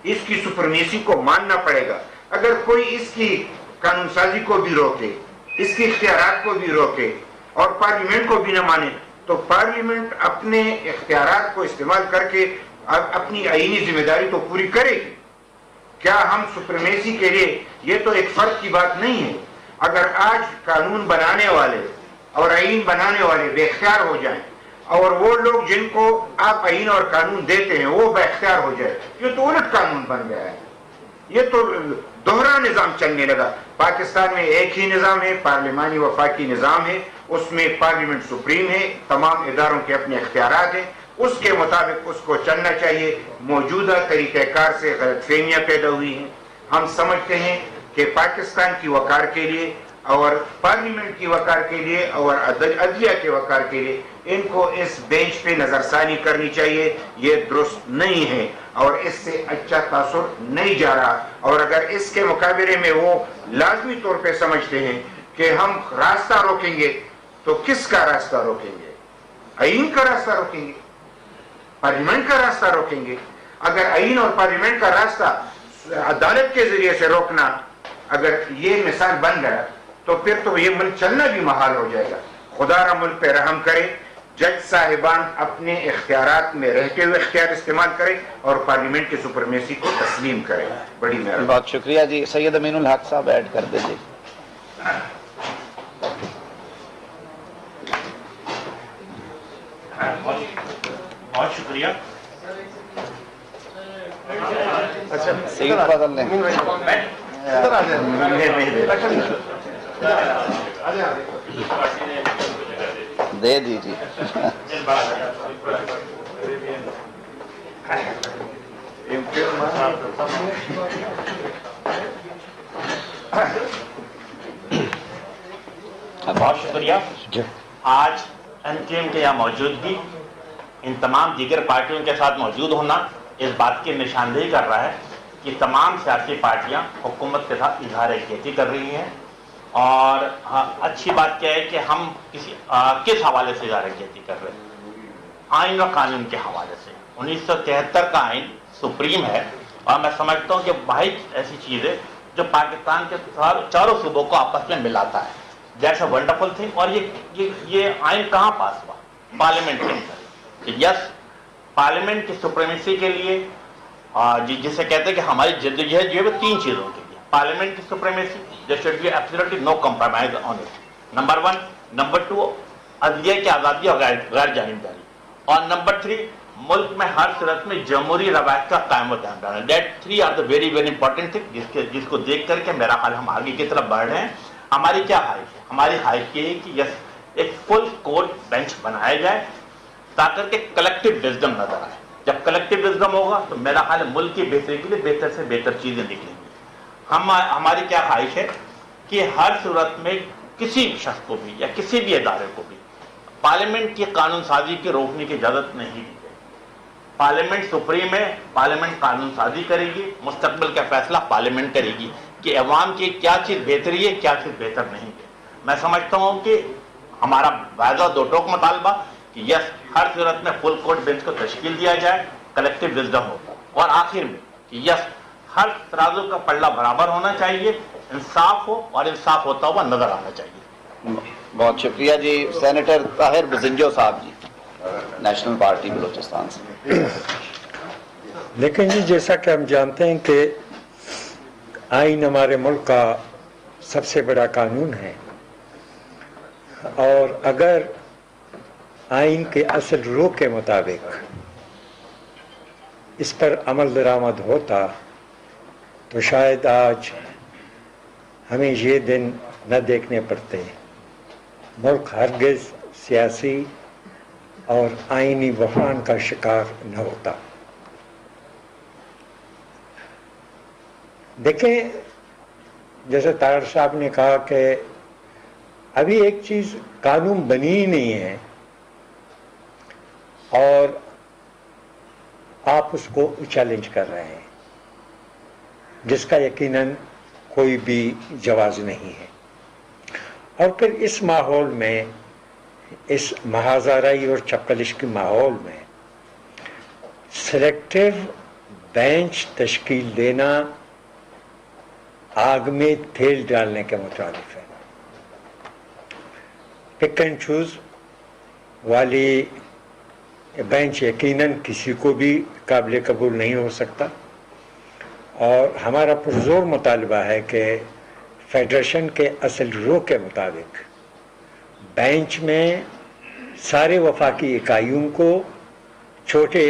اس کی سپرمیسی کو ماننا پڑے گا. اگر کوئی اس کی قانون سازی کو بھی روکے، اس کے اختیارات کو بھی روکے اور پارلیمنٹ کو بھی نہ مانے، تو پارلیمنٹ اپنے اختیارات کو استعمال کر کے اپنی آئینی ذمہ داری تو پوری کرے گی. کیا ہم سپریمیسی کے لیے، یہ تو ایک فرد کی بات نہیں ہے. اگر آج قانون بنانے والے اور آئین بنانے والے بے اختیار ہو جائیں اور وہ لوگ جن کو آپ آئین اور قانون دیتے ہیں وہ بے اختیار ہو جائے، یہ تو الٹ قانون بن گیا ہے. یہ تو دوہرا نظام چلنے لگا. پاکستان میں ایک ہی نظام ہے، پارلیمانی وفاقی نظام ہے، اس میں پارلیمنٹ سپریم ہے، تمام اداروں کے اپنے اختیارات ہیں، اس کے مطابق اس کو چلنا چاہیے. موجودہ طریقہ کار سے غلط فہمیاں پیدا ہوئی ہیں. ہم سمجھتے ہیں کہ پاکستان کی وقار کے لیے اور پارلیمنٹ کی وقار کے لیے اور عدلیہ کے وقار کے لیے ان کو اس بینچ پہ نظر ثانی کرنی چاہیے. یہ درست نہیں ہے اور اس سے اچھا تاثر نہیں جا رہا. اور اگر اس کے مقابلے میں وہ لازمی طور پہ سمجھتے ہیں کہ ہم راستہ روکیں گے، تو کس کا راستہ روکیں گے؟ آئین کا راستہ روکیں گے؟ پارلیمنٹ کا راستہ روکیں گے؟ اگر آئین اور پارلیمنٹ کا راستہ عدالت کے ذریعے سے روکنا اگر یہ مثال بن گیا تو پھر تو یہ ملک چلنا بھی محال ہو جائے گا. خدا را ملک پہ رحم کرے. جج صاحبان اپنے اختیارات میں رہتے ہوئے اختیار استعمال کریں اور پارلیمنٹ کی سپرمیسی کو تسلیم کریں. بڑی مہربانی. بہت شکریہ جی. سید امین الحق صاحب ایڈ کر دیجیے. بہت شکریہ. سید بدل لیں. دے دیجیے. بہت شکریہ. آج این ٹی ایم کے یہاں موجودگی، ان تمام دیگر پارٹیوں کے ساتھ موجود ہونا اس بات کی نشاندہی کر رہا ہے کہ تمام سیاسی پارٹیاں حکومت کے ساتھ اظہار یکجہتی کر رہی ہیں. اور اچھی بات کیا ہے کہ ہم کس حوالے سے اظہار یکجہتی کر رہے ہیں؟ آئین و قانون کے حوالے سے. 1973 کا آئین سپریم ہے اور میں سمجھتا ہوں کہ واحد ایسی چیز ہے جو پاکستان کے چاروں صوبوں کو آپس میں ملاتا ہے. That's a wonderful thing. اور یہ آئین کہاں پاس ہوا؟ پارلیمنٹ کے اندر. یس، پارلیمنٹ کی سپریمیسی کے لیے جسے کہتے ہیں کہ ہماری جدوجہد جو ہے وہ 3 چیزوں کے لیے. پارلیمنٹ کی supremacy, there should be absolutely no compromise on it. Number 1. Number 2, عدلیہ کی آزادی اور غیر جانبداری. اور نمبر 3, ملک میں ہر صورت میں جمہوری روایت کا قائم و دائم رہنا. That 3 are the very very important thing جس کو دیکھ کر کے میرا خیال ہم آگے کی طرف بڑھ رہے ہیں. ہماری کیا خواہش ہے؟ ہماری خواہش یہ ہے کہ یس ایک فل کورٹ بینچ بنایا جائے تاکہ کہ کلیکٹیو وزڈم نظر آئے. جب کلیکٹیو وزڈم ہوگا تو میرا خیال ہے ملک کی بہتری کے لیے بہتر سے بہتر چیزیں نکلیں گی. ہماری کیا خواہش ہے کہ ہر صورت میں کسی شخص کو بھی یا کسی بھی ادارے کو بھی پارلیمنٹ کی قانون سازی کی روکنے کی اجازت نہیں دی جائے. پارلیمنٹ سپریم ہے، پارلیمنٹ قانون سازی کرے گی، مستقبل کا فیصلہ پارلیمنٹ کرے گی کہ عوام کی کیا چیز بہتری ہے، کیا چیز بہتر نہیں ہے. میں سمجھتا ہوں کہ ہمارا واضح 2 ٹوک مطالبہ کہ یس ہر صورت میں فل کورٹ بینچ کو تشکیل دیا جائے، کلیکٹیو وزڈم ہوگا. اور آخر میں کہ یس ہر ترازو کا پلڑا برابر ہونا چاہیے، انصاف ہو اور انصاف ہوتا ہوا نظر آنا چاہیے۔ بہت شکریہ جی۔ سینیٹر طاہر بزنجو صاحب جی، نیشنل پارٹی بلوچستان سے۔ لیکن جی جیسا کہ ہم جانتے ہیں کہ آئین ہمارے ملک کا سب سے بڑا قانون ہے، اور اگر آئین کے اصل روح کے مطابق اس پر عمل درآمد ہوتا تو شاید آج ہمیں یہ دن نہ دیکھنے پڑتے، ملک ہرگز سیاسی اور آئینی بحران کا شکار نہ ہوتا۔ دیکھیں، جیسے طاہر صاحب نے کہا کہ ابھی ایک چیز قانون بنی ہی نہیں ہے اور آپ اس کو چیلنج کر رہے ہیں، جس کا یقیناً کوئی بھی جواز نہیں ہے۔ اور پھر اس ماحول میں، اس محاذ-آرائی اور چپکلش کے ماحول میں سلیکٹیو بینچ تشکیل دینا آگ میں تیل ڈالنے کے مترادف ہے۔ پک اینڈ چوز والی بینچ یقیناً کسی کو بھی قابل قبول نہیں ہو سکتا، اور ہمارا پرزور مطالبہ ہے کہ فیڈریشن کے اصل روح کے مطابق بینچ میں سارے وفاقی اکائیوں کو، چھوٹے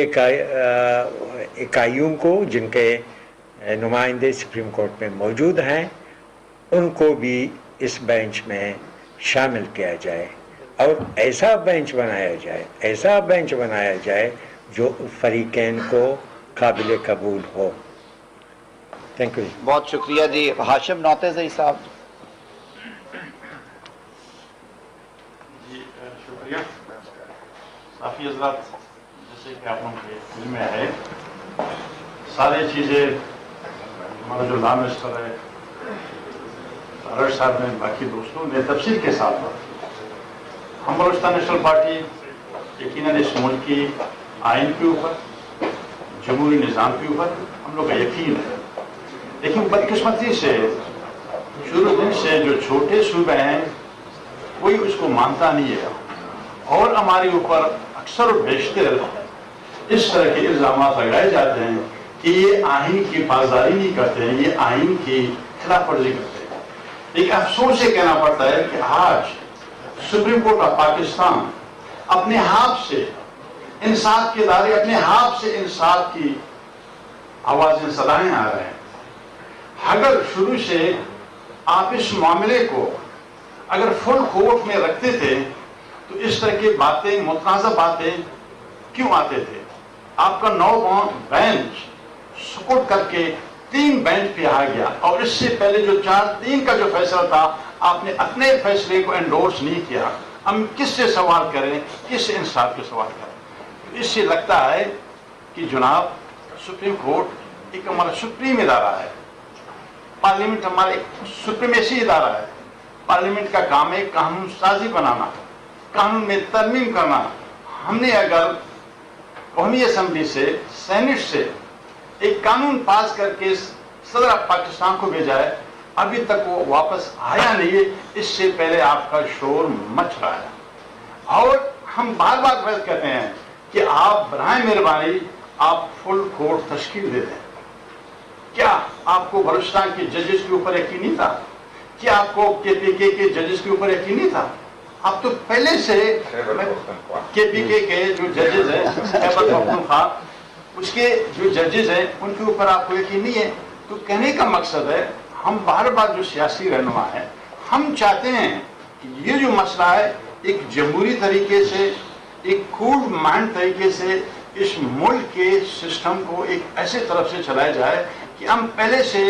اکائیوں کو جن کے نمائندے سپریم کورٹ میں موجود ہیں، ان کو بھی اس بینچ میں شامل کیا جائے، اور ایسا بینچ بنایا جائے جو فریقین کو قابل قبول ہو۔ Thank you. بہت شکریہ جی۔ ہاشم نوتیزئی صاحب۔ جی شکریہ۔ صافی حضرات، جیسے کہ آپ لوگوں کے علم میں ہے، ساری چیزیں ہمارا جو لا منسٹر ہے طاہر صاحب نے، باقی دوستوں نے تفصیل کے ساتھ ہم بلوچستان نیشنل پارٹی یقیناً اس ملک کی آئین کے اوپر، جمہوری نظام کے اوپر ہم لوگ کا یقین ہے، لیکن بدقسمتی سے شروع دن سے جو چھوٹے صوبے ہیں کوئی اس کو مانتا نہیں ہے، اور ہمارے اوپر اکثر و بیشتر اس طرح کے الزامات لگائے جاتے ہیں کہ یہ آئین کی پاسداری نہیں کرتے ہیں، یہ آئین کی خلاف ورزی کرتے ہیں۔ ایک افسوس سے کہنا پڑتا ہے کہ آج سپریم کورٹ آف پاکستان اپنے ہاتھ سے انصاف کے ادارے، اپنے ہاتھ سے انصاف کی آوازیں صدائیں آ رہے ہیں۔ اگر شروع سے آپ اس معاملے کو اگر فل کورٹ میں رکھتے تھے تو اس طرح کی باتیں، متنازع باتیں کیوں آتے تھے؟ آپ کا 9 بینچ سکوٹ کر کے 3 بینچ پہ آ گیا، اور اس سے پہلے جو 4-3 کا جو فیصلہ تھا آپ نے اپنے فیصلے کو انڈورس نہیں کیا۔ ہم کس سے سوال کریں، کس سے انصاف کے سوال کریں؟ اس سے لگتا ہے کہ جناب سپریم کورٹ ایک ہمارا سپریم ادارہ ہے، پارلیمنٹ ہمارا ایک سپریمیسی ادارہ ہے۔ پارلیمنٹ کا کام ہے قانون سازی بنانا، قانون میں ترمیم کرنا۔ ہم نے اگر قومی اسمبلی سے، سینٹ سے ایک قانون پاس کر کے صدر پاکستان کو بھیجا ہے، ابھی تک وہ واپس آیا نہیں ہے۔ اس سے پہلے آپ کا شور مچ رہا ہے، اور ہم بار بار بات کہتے ہیں کہ آپ برائے مہربانی آپ فل کورٹ تشکیل دے دیں۔ کیا آپ کو بلوچستان کے ججز کے اوپر یقین نہیں تھا؟ کیا آپ کو کے پی کے ججز کے اوپر یقین نہیں تھا؟ آپ تو پہلے سے کے پی کے جو ججز ہیں، خیبر پختونخوا، اس کے جو ججز ہیں ان کے اوپر آپ کو یقین نہیں ہے۔ تو کہنے کا مقصد ہے، ہم بار بار جو سیاسی رہنما ہیں، ہم چاہتے ہیں کہ یہ جو مسئلہ ہے ایک جمہوری طریقے سے، ایک کول مائنڈ طریقے سے اس ملک کے سسٹم کو ایک ایسے طرف سے چلایا جائے کہ ہم پہلے سے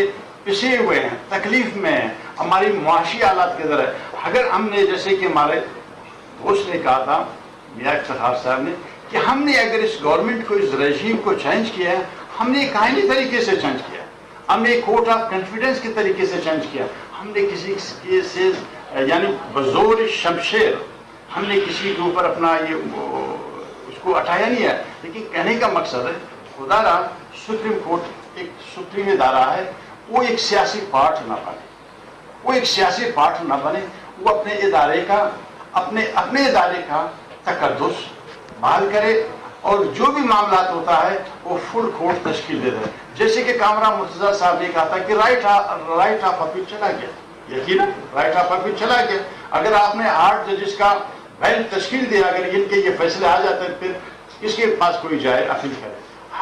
پسے ہوئے ہیں، تکلیف میں ہیں، ہماری معاشی حالات کے ذرا۔ اگر ہم نے، جیسے کہ ہمارے دوست نے کہا تھا میاں افتخار صاحب نے، کہ ہم نے اگر اس گورنمنٹ کو، اس رجیم کو چینج کیا ہے، ہم نے ایک آئینی طریقے سے چینج کیا، ہم نے ایک کوٹ آف کانفیڈنس کے طریقے سے چینج کیا، ہم نے کسی سے یعنی بزور شمشیر ہم نے کسی کے اوپر اپنا اس کو اٹھایا نہیں ہے۔ لیکن کہنے کا مقصد ہے خدا را سپریم کورٹ ایک سپریم ادارہ ہے وہ ایک سیاسی پارٹ نہ بنے، وہ ایک سیاسی پارٹ نہ بنے، وہ اپنے ادارے کا تقدس بحال کرے اور جو بھی معاملات ہوتا ہے وہ فل کورٹ تشکیل دے دے. جیسے کہ کامران مرتضیٰ صاحب نے کہا تھا کہ رائٹ آف اپیل چلا گیا، یقیناً رائٹ آف اپیل چلا گیا. اگر آپ نے 8 ججز کا بینچ تشکیل دیا، اگر ان کے یہ فیصلے آ جاتے ہیں پھر کس کے پاس کوئی جائے اپیل کرے.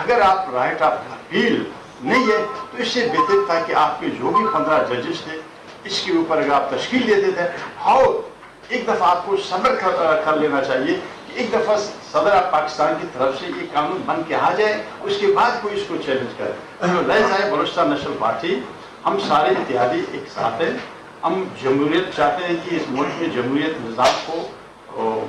اگر آپ رائٹ آف اپیل نہیں ہے تو اس سے بہتر تھا کہ آپ کے جو بھی 15 ججز تھے اس کے اوپر اگر آپ تشکیل دیتے تھے، اور ایک دفعہ آپ کو صبر کر لینا چاہیے کہ ایک دفعہ صدر پاکستان کی طرف سے یہ قانون بن کے آ جائے، اس کے بعد کوئی اس کو چیلنج کرے. لہذا بلوچستان نیشنل پارٹی ہم سارے اتحادی ایک ساتھ ہیں. ہم جمہوریت چاہتے ہیں کہ اس ملک میں جمہوریت نظام کو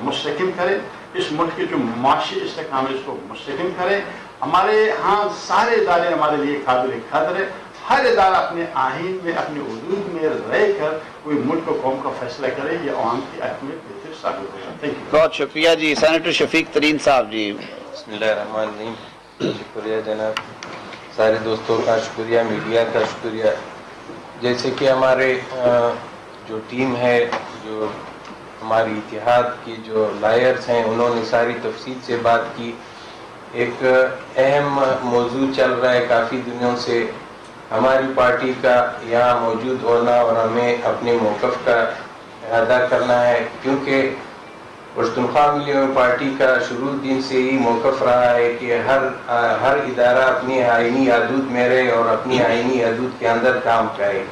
مستحکم کریں، اس ملک کے جو معاشی استحکام ہے اس کو مستحکم کریں. ہمارے ہاں سارے ادارے ہمارے لیے قابل قدر ہے. ہر ادارہ اپنے آئین میں اپنے حدود میں رہ کر کوئی ملک و قوم کا فیصلہ کرے، یہ عوام کی حکمیت بہتر ثابت ہوگا. Thank you. بہت شکریہ جی. سینیٹر شفیق ترین صاحب جی. بسم اللہ الرحمن الرحیم. شکریہ جناب، سارے دوستوں کا شکریہ، میڈیا کا شکریہ. جیسے کہ ہمارے جو ٹیم ہے، جو ہماری اتحاد کی جو لائرز ہیں، انہوں نے ساری تفصیل سے بات کی. ایک اہم موضوع چل رہا ہے کافی دنوں سے ہماری پارٹی کا یہاں موجود ہونا اور ہمیں اپنے موقف کا ادا کرنا ہے، کیونکہ پشتونخوا ملی پارٹی کا شروع دن سے ہی موقف رہا ہے کہ ہر ادارہ اپنی آئینی حدود میں رہے اور اپنی آئینی حدود کے اندر کام کرے.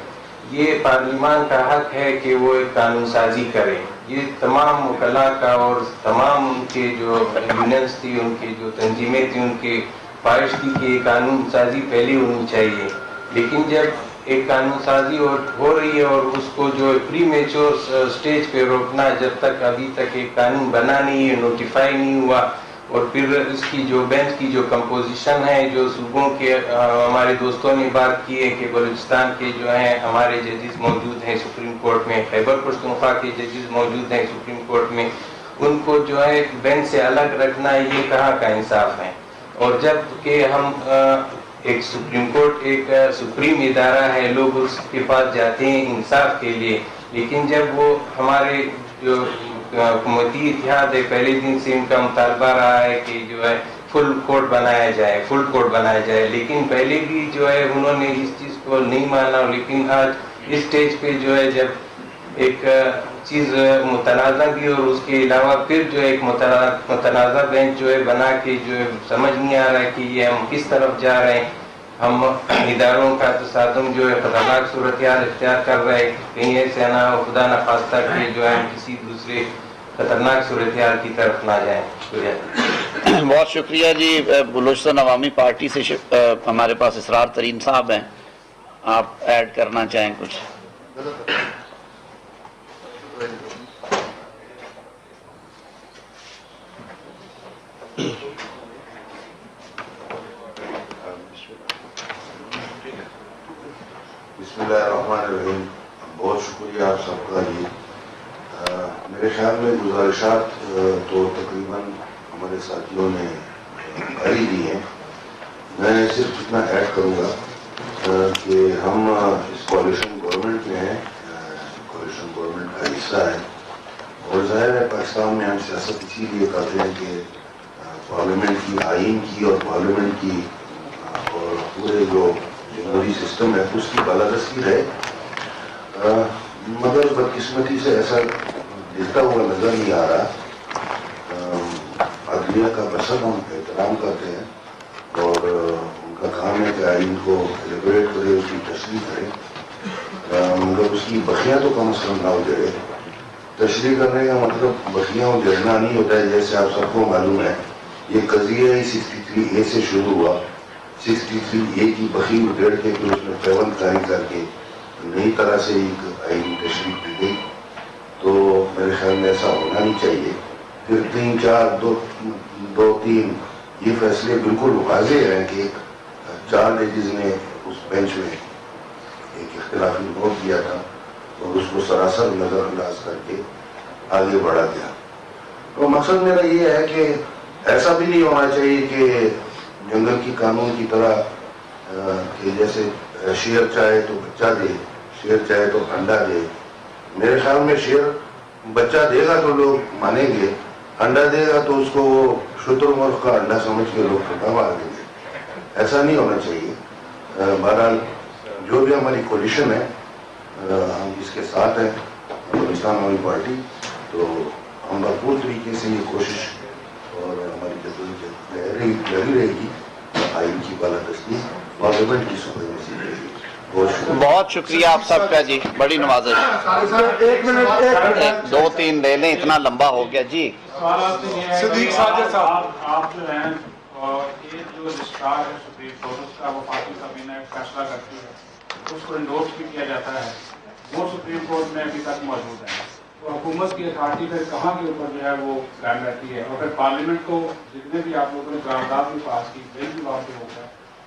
یہ پارلیمان کا حق ہے کہ وہ ایک قانون سازی کرے. یہ تمام وکلاء کا اور تمام ان کے جو یونینز تھی، ان کی جو تنظیمیں تھیں، ان کی خواہش تھی کہ قانون سازی پہلے ہونی چاہیے. لیکن جب ایک قانون سازی ہو رہی ہے اور اس کو جو پری میچور سٹیج پہ روکنا، جب تک ابھی تک ایک قانون بنا نہیں ہے، نوٹیفائی نہیں ہوا، اور پھر اس کی جو بینچ کی جو کمپوزیشن ہے، جو صوبوں کے ہمارے دوستوں نے بات کی ہے کہ بلوچستان کے جو ہیں ہمارے ججز موجود ہیں سپریم کورٹ میں، خیبر پختونخوا کے ججز موجود ہیں سپریم کورٹ میں، ان کو جو ہے بینچ سے الگ رکھنا، یہ کہاں کا انصاف ہے. اور جب کہ ہم ایک سپریم کورٹ ایک سپریم ادارہ ہے، لوگ اس کے پاس جاتے ہیں انصاف کے لیے، لیکن جب وہ ہمارے جو حکومتی اتحاد ہے، پہلے دن سے ان کا مطالبہ رہا ہے کہ جو ہے فل کورٹ بنایا جائے، لیکن پہلے بھی جو ہے انہوں نے اس چیز کو نہیں مانا. لیکن آج اس سٹیج پہ جو ہے جب ایک چیز متنازع بھی اور اس کے علاوہ پھر جو ایک متنازع بینچ جو ہے بنا کے جو ہے سمجھ نہیں آ رہا ہے کہ یہ ہم کس طرف جا رہے ہیں. ہم اداروں کا تصادم جو ہے خطرناک صورتحال اختیار کر رہے ہیں، کہیں ایسے نہ ہو خدا نہ خواستہ کہ جو ہے کسی دوسرے خطرناک صورتحال کی طرف نہ جائیں. شکریہ. بہت شکریہ جی. بلوچستان عوامی پارٹی سے ہمارے پاس اسرار ترین صاحب ہیں، آپ ایڈ کرنا چاہیں کچھ؟ بسم اللہ الرحمن الرحیم. بہت شکریہ آپ سب کا. جی میرے خیال میں گزارشات تو تقریباً ہمارے ساتھیوں نے کر ہی دی ہیں. میں صرف اتنا ایڈ کروں گا کہ ہم اس کوalition گورنمنٹ میں ہیں، کوalition گورنمنٹ کا حصہ ہے، اور ظاہر ہے پاکستان میں ہم سیاست اسی لیے کرتے ہیں کہ پارلیمنٹ کی آئین کی اور پارلیمنٹ کی اور پورے جو جمہوری سسٹم ہے اس کی بالادستی ہے. مگر بدقسمتی سے ایسا دکھتا ہوا نظر نہیں آ رہا. عدلیہ کا بسر ہم احترام کرتے ہیں اور ان کا کام ہے کہ آئین کو ایلیبریٹ کرے، اس کی تشریح کرے، مگر اس کی بخیاں تو کم از کم نہ اجڑے. تشریح کرنے کا مطلب بخیاں اجڑنا نہیں ہوتا ہے. جیسے آپ سب کو معلوم ہے یہ قضیہ ہی 63A سے شروع ہوا. 63A کی بخی اجڑ کے پھر اس میں 7 جاری کر کے نئی طرح سے ایک آئینی تشریح دی گئی. تو میرے خیال میں ایسا ہونا نہیں چاہیے. پھر 3 4 2 3 یہ فیصلے بالکل واضح ہیں کہ 4 ججز نے اس بینچ میں ایک اختلافی نوٹ دیا تھا اور اس کو سراسر نظر انداز کر کے آگے بڑھا دیا. تو مقصد میرا یہ ہے کہ ایسا بھی نہیں ہونا چاہیے کہ جنگل کی قانون کی طرح کہ جیسے شیر چاہے تو بچہ دے، شیر چاہے تو انڈا دے. میرے خیال میں شیر بچہ دے گا تو لوگ مانیں گے، انڈا دے گا تو اس کو وہ شتر مرغ کا انڈا سمجھ کے لوگ فتح مار دیں گے. ایسا نہیں ہونا چاہیے. بہرحال جو بھی ہماری کولیشن ہے ہم اس کے ساتھ ہیں، بلوچستان عوامی پارٹی، تو ہم بھرپور طریقے سے یہ کوشش اور ہماری جدوجہد جاری رہے گی آئین کی بالادستی پارلیمنٹ کی سپریمیسی رہے گی. بہت شکریہ آپ سب کا جی، بڑی نوازش. دو تین لے لیں، اتنا لمبا ہو گیا جی. صدیق ساجد صاحب، آپ جو ہیں یہ جو رجسٹرار ہے سپریم کورٹ کا وفاقی کابینہ فیصلہ کرتی ہے، اس کو انڈورس بھی کیا جاتا ہے، وہ سپریم کورٹ میں ابھی تک موجود ہے. تو حکومت کی اتھارٹی پھر کہاں کے اوپر جو ہے وہ قائم رہتی ہے، اور پھر پارلیمنٹ کو جتنے بھی آپ لوگوں نے قرارداد بھی پاس کی، بل بھی واقع ہو گیا،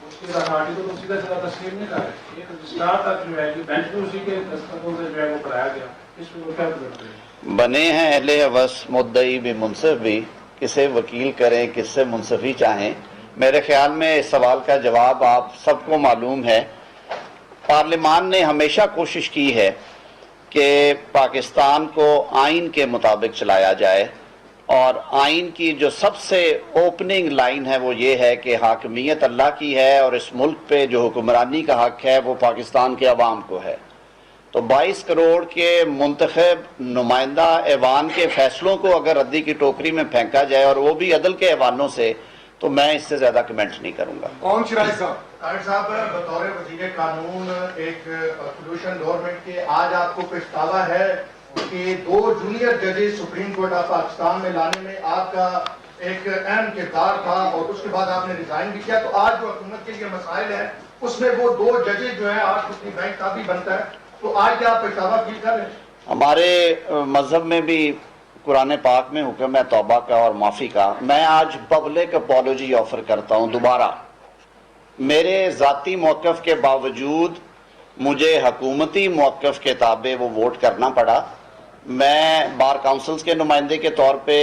اس کی اتھارٹی کو تو سیدھا سیدھا تسلیم نہیں کر رہے. ایک رجسٹرار تک جو ہے کہ بینچ بھی اسی کے دستخطوں سے جو ہے وہ کرایا گیا، اس میں وہ کیا کرتے ہیں؟ بنے ہیں اہل حوث مدعی بھی منصف بھی، کسے وکیل کریں کس سے منصفی چاہیں. میرے خیال میں اس سوال کا جواب آپ سب کو معلوم ہے. پارلیمان نے ہمیشہ کوشش کی ہے کہ پاکستان کو آئین کے مطابق چلایا جائے، اور آئین کی جو سب سے اوپننگ لائن ہے وہ یہ ہے کہ حاکمیت اللہ کی ہے، اور اس ملک پہ جو حکمرانی کا حق ہے وہ پاکستان کے عوام کو ہے. تو 22 کروڑ کے منتخب نمائندہ ایوان کے فیصلوں کو اگر ردی کی ٹوکری میں پھینکا جائے، اور وہ بھی عدل کے ایوانوں سے، تو میں اس سے زیادہ کمنٹ نہیں کروں گا. کون شرائی صاحب؟ طاہر صاحب، بطور وزیر قانون ایک سولوشن گورنمنٹ کے آج آپ کو پچھتاوا ہے کہ 2 جونیئر ججز سپریم کورٹ آف پاکستان میں لانے میں آپ کا ایک اہم کردار تھا، اور اس کے بعد آپ نے ریزائن بھی کیا. تو آج جو حکومت کے لیے مسائل ہیں اس میں وہ 2 ججز جو ہیں آج سپریم بینچ کا بھی بنتا ہے، تو آج کیا آپ پچھتاوا فیل کر رہے ہیں؟ ہمارے مذہب میں بھی قرآن پاک میں حکم ہے توبہ کا اور معافی کا. میں آج پبلک اپالوجی آفر کرتا ہوں دوبارہ. میرے ذاتی موقف کے باوجود مجھے حکومتی موقف کے تابع وہ ووٹ کرنا پڑا. میں بار کاؤنسلز کے نمائندے کے طور پہ،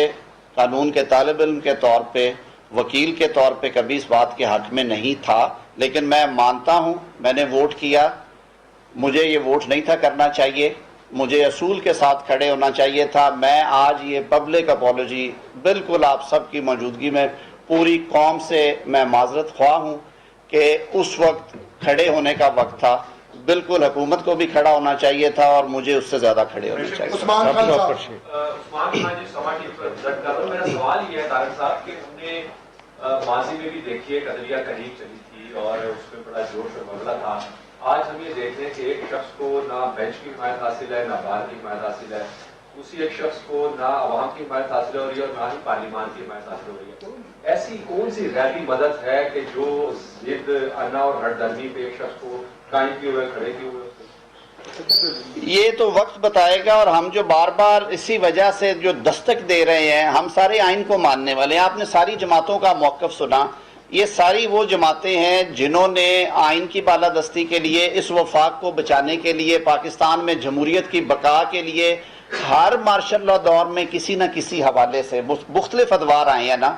قانون کے طالب علم کے طور پہ، وکیل کے طور پہ کبھی اس بات کے حق میں نہیں تھا، لیکن میں مانتا ہوں میں نے ووٹ کیا. مجھے یہ ووٹ نہیں تھا کرنا چاہیے، مجھے اصول کے ساتھ کھڑے ہونا چاہیے تھا. میں آج یہ پبلک اپالوجی بالکل آپ سب کی موجودگی میں پوری قوم سے میں معذرت خواہ ہوں کہ اس وقت کھڑے ہونے کا وقت تھا. بالکل حکومت کو بھی کھڑا ہونا چاہیے تھا، اور مجھے اس سے زیادہ کھڑے ہونے چاہیے. عثمان خان صاحب، عثمان خان جی سماجی پروجیکٹ کا. تو میرا سوال یہ ہے طارق صاحب کہ ہم نے ماضی میں بھی دیکھی ہے قدریہ کہیں چلی تھی اور اس میں بڑا جوش و بغلہ تھا. آج ہم یہ دیکھ رہے ہیں کہ ایک شخص کو نہ بینچ کی حمایت حاصل ہے، نہ بار کی حمایت حاصل ہے، اسی ایک شخص کو نہ عوام کی حمایت حاصل ہو رہی ہے اور نہ ہی پارلیمان کی حمایت حاصل ہو رہی ہے. ایسی کون سی غیبی مدد ہے کہ جو ضد انا اور ہٹ درمی پہ ایک شخص کو قائم کیے ہوئے کھڑے کیے ہوئے؟ یہ تو وقت بتائے گا. اور ہم جو بار بار اسی وجہ سے جو دستک دے رہے ہیں، ہم سارے آئین کو ماننے والے ہیں. آپ نے ساری جماعتوں کا موقف سنا. یہ ساری وہ جماعتیں ہیں جنہوں نے آئین کی بالادستی کے لیے، اس وفاق کو بچانے کے لیے، پاکستان میں جمہوریت کی بقا کے لیے ہر مارشل لا دور میں کسی نہ کسی حوالے سے مختلف ادوار آئے ہیں نا.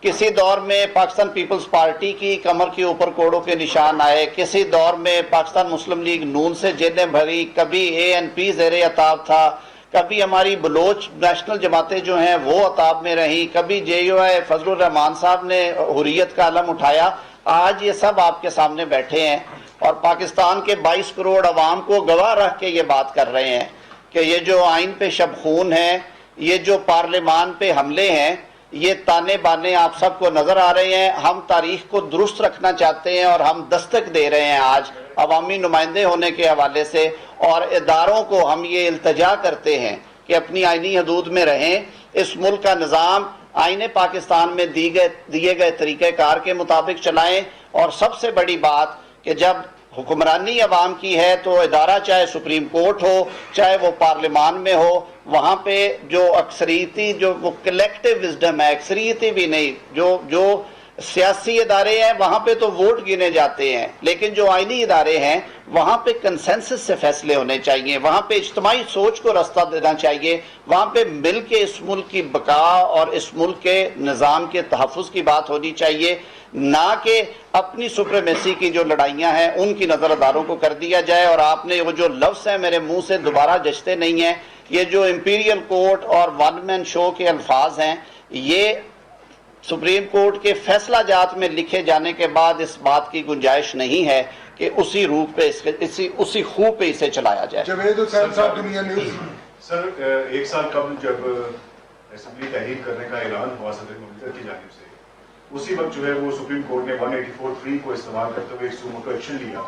کسی دور میں پاکستان پیپلز پارٹی کی کمر کے اوپر کوڑوں کے نشان آئے، کسی دور میں پاکستان مسلم لیگ نون سے جیلیں بھری، کبھی ANP زیر عتاب تھا، کبھی ہماری بلوچ نیشنل جماعتیں جو ہیں وہ عتاب میں رہیں، کبھی JUI فضل الرحمان صاحب نے حریت کا علم اٹھایا. آج یہ سب آپ کے سامنے بیٹھے ہیں اور پاکستان کے 22 کروڑ عوام کو گواہ رکھ کے یہ بات کر رہے ہیں کہ یہ جو آئین پہ شب خون ہے، یہ جو پارلیمان پہ حملے ہیں، یہ تانے بانے آپ سب کو نظر آ رہے ہیں. ہم تاریخ کو درست رکھنا چاہتے ہیں اور ہم دستک دے رہے ہیں آج عوامی نمائندے ہونے کے حوالے سے، اور اداروں کو ہم یہ التجا کرتے ہیں کہ اپنی آئینی حدود میں رہیں. اس ملک کا نظام آئین پاکستان میں دیے گئے طریقہ کار کے مطابق چلائیں. اور سب سے بڑی بات کہ جب حکمرانی عوام کی ہے تو ادارہ چاہے سپریم کورٹ ہو، چاہے وہ پارلیمان میں ہو، وہاں پہ جو اکثریتی جو وہ کلیکٹیو وزڈم ہے، اکثریتی بھی نہیں، جو سیاسی ادارے ہیں وہاں پہ تو ووٹ گنے جاتے ہیں، لیکن جو آئینی ادارے ہیں وہاں پہ کنسنسس سے فیصلے ہونے چاہیے، وہاں پہ اجتماعی سوچ کو رستہ دینا چاہیے، وہاں پہ مل کے اس ملک کی بقا اور اس ملک کے نظام کے تحفظ کی بات ہونی چاہیے، نہ کہ اپنی سپریمیسی کی جو لڑائیاں ہیں ان کی نظر اداروں کو کر دیا جائے۔ اور آپ نے وہ جو لفظ ہیں میرے منہ سے دوبارہ جچتے نہیں ہیں، یہ جو امپیریل کورٹ اور ون مین شو کے الفاظ ہیں، یہ سپریم کورٹ کے فیصلہ جات میں لکھے جانے کے بعد اس بات کی گنجائش نہیں ہے کہ اسی روح پہ اسی خو پہ اسے چلایا جائے۔ جاوید حسین صاحب دنیا نیوز۔ سر ایک سال قبل جب اسمبلی تحلیل کرنے کا اعلان ہوا صدر مملکت کی جانب سے، اسی وقت جو ہے وہ سپریم کورٹ نے 184(3) کو استعمال کرتے ہوئے ایک سو ایکشن لیا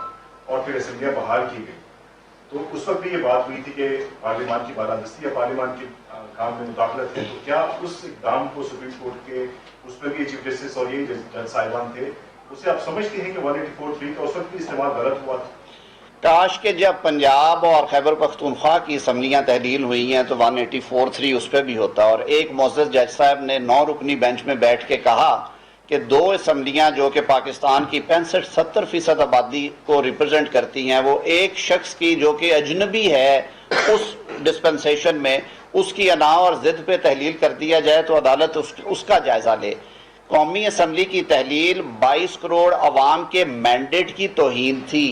اور پھر اسمبلیاں بحال کی گئی۔ تو اس وقت بھی یہ بات ہوئی تھی کہ پارلیمان کی بالادستی یا پارلیمان کے کام میں مداخلت ہے، تو کیا اس اقدام کو سپریم کورٹ کے اس میں بھی چیف جسٹس اور یہ جج صاحبان تھے، اسے آپ سمجھتے ہیں کہ 184(3) کا اس وقت بھی استعمال غلط ہوا تھا؟ کاش کہ جب پنجاب اور خیبر پختونخوا کی اسمبلیاں تحلیل ہوئی ہیں تو 184(3) اس پہ بھی ہوتا، اور ایک معزز جج صاحب نے 9 رکنی بینچ میں بیٹھ کے کہا کہ 2 اسمبلیاں جو کہ پاکستان کی 65-70% آبادی کو ریپرزینٹ کرتی ہیں، وہ ایک شخص کی جو کہ اجنبی ہے اس ڈسپنسیشن میں، اس کی انا اور ضد پہ تحلیل کر دیا جائے تو عدالت اس کا جائزہ لے۔ قومی اسمبلی کی تحلیل 22 کروڑ عوام کے مینڈیٹ کی توہین تھی،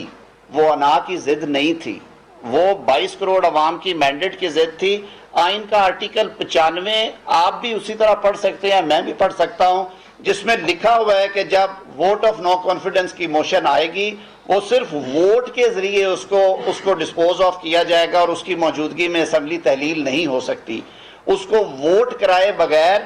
وہ انا کی ضد نہیں تھی، وہ 22 کروڑ عوام کی مینڈیٹ کی ضد تھی۔ آئین کا آرٹیکل 95 آپ بھی اسی طرح پڑھ سکتے ہیں، میں بھی پڑھ سکتا ہوں، جس میں لکھا ہوا ہے کہ جب ووٹ آف نو کانفیڈنس کی موشن آئے گی وہ صرف ووٹ کے ذریعے اس کو ڈسپوز آف کیا جائے گا، اور اس کی موجودگی میں اسمبلی تحلیل نہیں ہو سکتی۔ اس کو ووٹ کرائے بغیر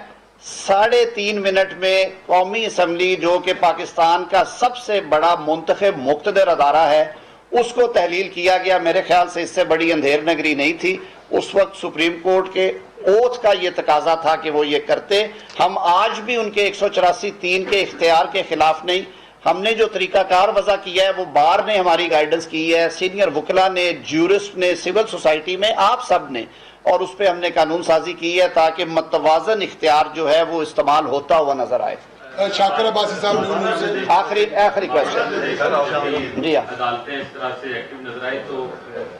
3.5 منٹ میں قومی اسمبلی جو کہ پاکستان کا سب سے بڑا منتخب مقتدر ادارہ ہے اس کو تحلیل کیا گیا۔ میرے خیال سے اس سے بڑی اندھیر نگری نہیں تھی۔ اس وقت سپریم کورٹ کے اوتھ کا یہ تقاضا تھا کہ وہ یہ کرتے۔ ہم آج بھی ان کے 184(3) کے اختیار کے خلاف نہیں۔ ہم نے جو طریقہ کار وضع کیا ہے وہ بار نے ہماری گائیڈنس کی ہے، سینئر وکلا نے، جیورسٹ نے، سول سوسائٹی میں، آپ سب نے، اور اس پہ ہم نے قانون سازی کی ہے تاکہ متوازن اختیار جو ہے وہ استعمال ہوتا ہوا نظر آئے۔ شاکر عباسی صاحب آخری کوشچن۔ جی عدالتیں اس طرح سے ایکٹیو نظر آئی تو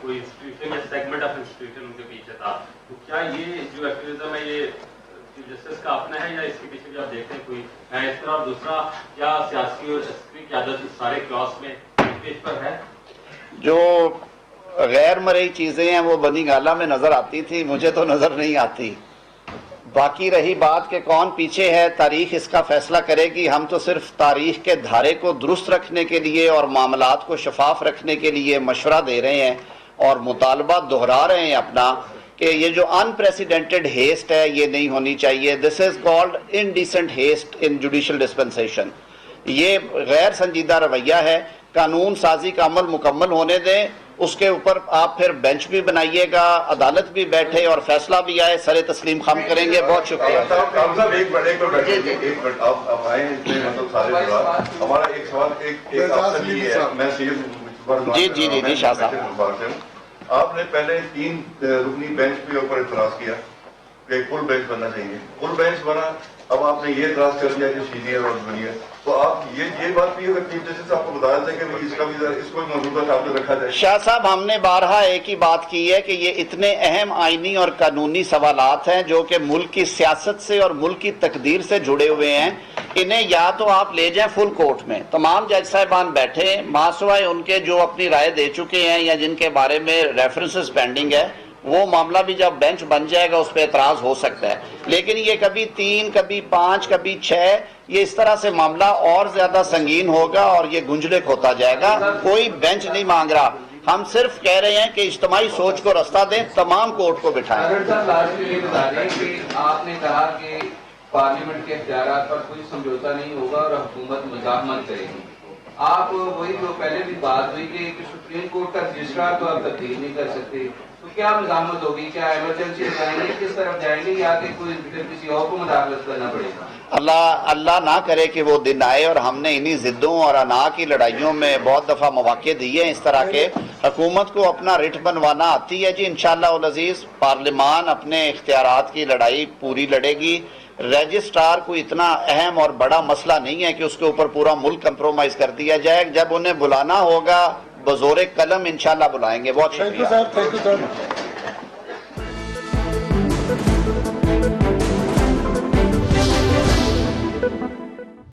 کوئی انسٹیٹیوشن یا سیگمنٹ آف انسٹیٹیوشن ان کے پیچھے تھا، تو کیا یہ جو ایکٹیویزم ہے یہ چیف جسٹس کا اپنا ہے یا اس کے پیچھے بھی آپ دیکھتے ہیں کوئی ہے اس طرح؟ اور دوسرا، کیا سیاسی اور عسکری قیادت اس سارے کیوس میں پیش پر ہے؟ جو غیر مرئی چیزیں ہیں وہ بنی گالہ میں نظر آتی تھی، مجھے تو نظر نہیں آتی۔ باقی رہی بات کہ کون پیچھے ہے، تاریخ اس کا فیصلہ کرے گی۔ ہم تو صرف تاریخ کے دھارے کو درست رکھنے کے لیے اور معاملات کو شفاف رکھنے کے لیے مشورہ دے رہے ہیں اور مطالبہ دہرا رہے ہیں اپنا کہ یہ جو انپریسیڈنٹڈ ہیسٹ ہے یہ نہیں ہونی چاہیے۔ This is called indecent haste in judicial dispensation. یہ غیر سنجیدہ رویہ ہے۔ قانون سازی کا عمل مکمل ہونے دیں، اس کے اوپر آپ پھر بینچ بھی بنائیے گا، عدالت بھی بیٹھے اور فیصلہ بھی آئے، سر تسلیم خم کریں گے۔ بہت شکریہ۔ ہمارا ایک سوال جی شاہ صاحب، آپ نے پہلے 3 رکنی بینچ کے اوپر اعتراض کیا کہ فل بینچ بننا چاہیے، فل بینچ بنا، اب آپ نے یہ اعتراض کر دیا کہ سینئر اور جونیئر، تو آپ یہ بات بھی اگر چیف جسٹس آپ کو بتایا تھا کہ اس کا بھی اس کو موجودہ ٹاپ پہ رکھا جائے؟ شاہ صاحب، ہم نے بارہا ایک ہی بات کی ہے کہ یہ اتنے اہم آئینی اور قانونی سوالات ہیں جو کہ ملک کی سیاست سے اور ملک کی تقدیر سے جڑے ہوئے ہیں، انہیں یا تو آپ لے جائیں فل کورٹ میں، تمام جج صاحبان بیٹھے، ماسوائے ان کے جو اپنی رائے دے چکے ہیں یا جن کے بارے میں ریفرنسز پینڈنگ ہے، وہ معاملہ بھی جب بینچ بن جائے گا اس پہ اعتراض ہو سکتا ہے۔ لیکن یہ کبھی 3، کبھی 5، کبھی 6، یہ اس طرح سے معاملہ اور زیادہ سنگین ہوگا اور یہ گنجلک ہوتا جائے گا۔ کوئی بینچ نہیں مانگ رہا، ہم صرف کہہ رہے ہیں کہ اجتماعی سوچ کو رستہ دیں، تمام کورٹ کو بٹھائیں۔ یہ بتا دیں کہ آپ نے کہا کہ پارلیمنٹ کے اختیارات پر کوئی سمجھوتا نہیں ہوگا اور حکومت مزاحمت کرے گی۔ آپ وہی جو پہلے بھی بات ہوئی کہ سپریم کورٹ کا رجسٹرار تو آپ تبدیل نہیں کر سکتے، تو کیا مزاحمت ہوگی؟ کیا ایمرجنسی جائیں گے، کس طرف جائیں گے، یا کہ کوئی پھر کسی اور کو مداخلت کرنا پڑے گا؟ اللہ نہ کرے کہ وہ دن آئے، اور ہم نے انہی ضدوں اور انا کی لڑائیوں میں بہت دفعہ مواقع دیے ہیں اس طرح کے۔ حکومت کو اپنا رٹ بنوانا آتی ہے جی، انشاءاللہ العزیز۔ پارلیمان اپنے اختیارات کی لڑائی پوری لڑے گی، رجسٹرار کوئی اتنا اہم اور بڑا مسئلہ نہیں ہے کہ اس کے اوپر پورا ملک کمپرومائز کر دیا جائے. جب انہیں بلانا ہوگا بزور قلم انشاءاللہ بلائیں گے. بہت شکریہ.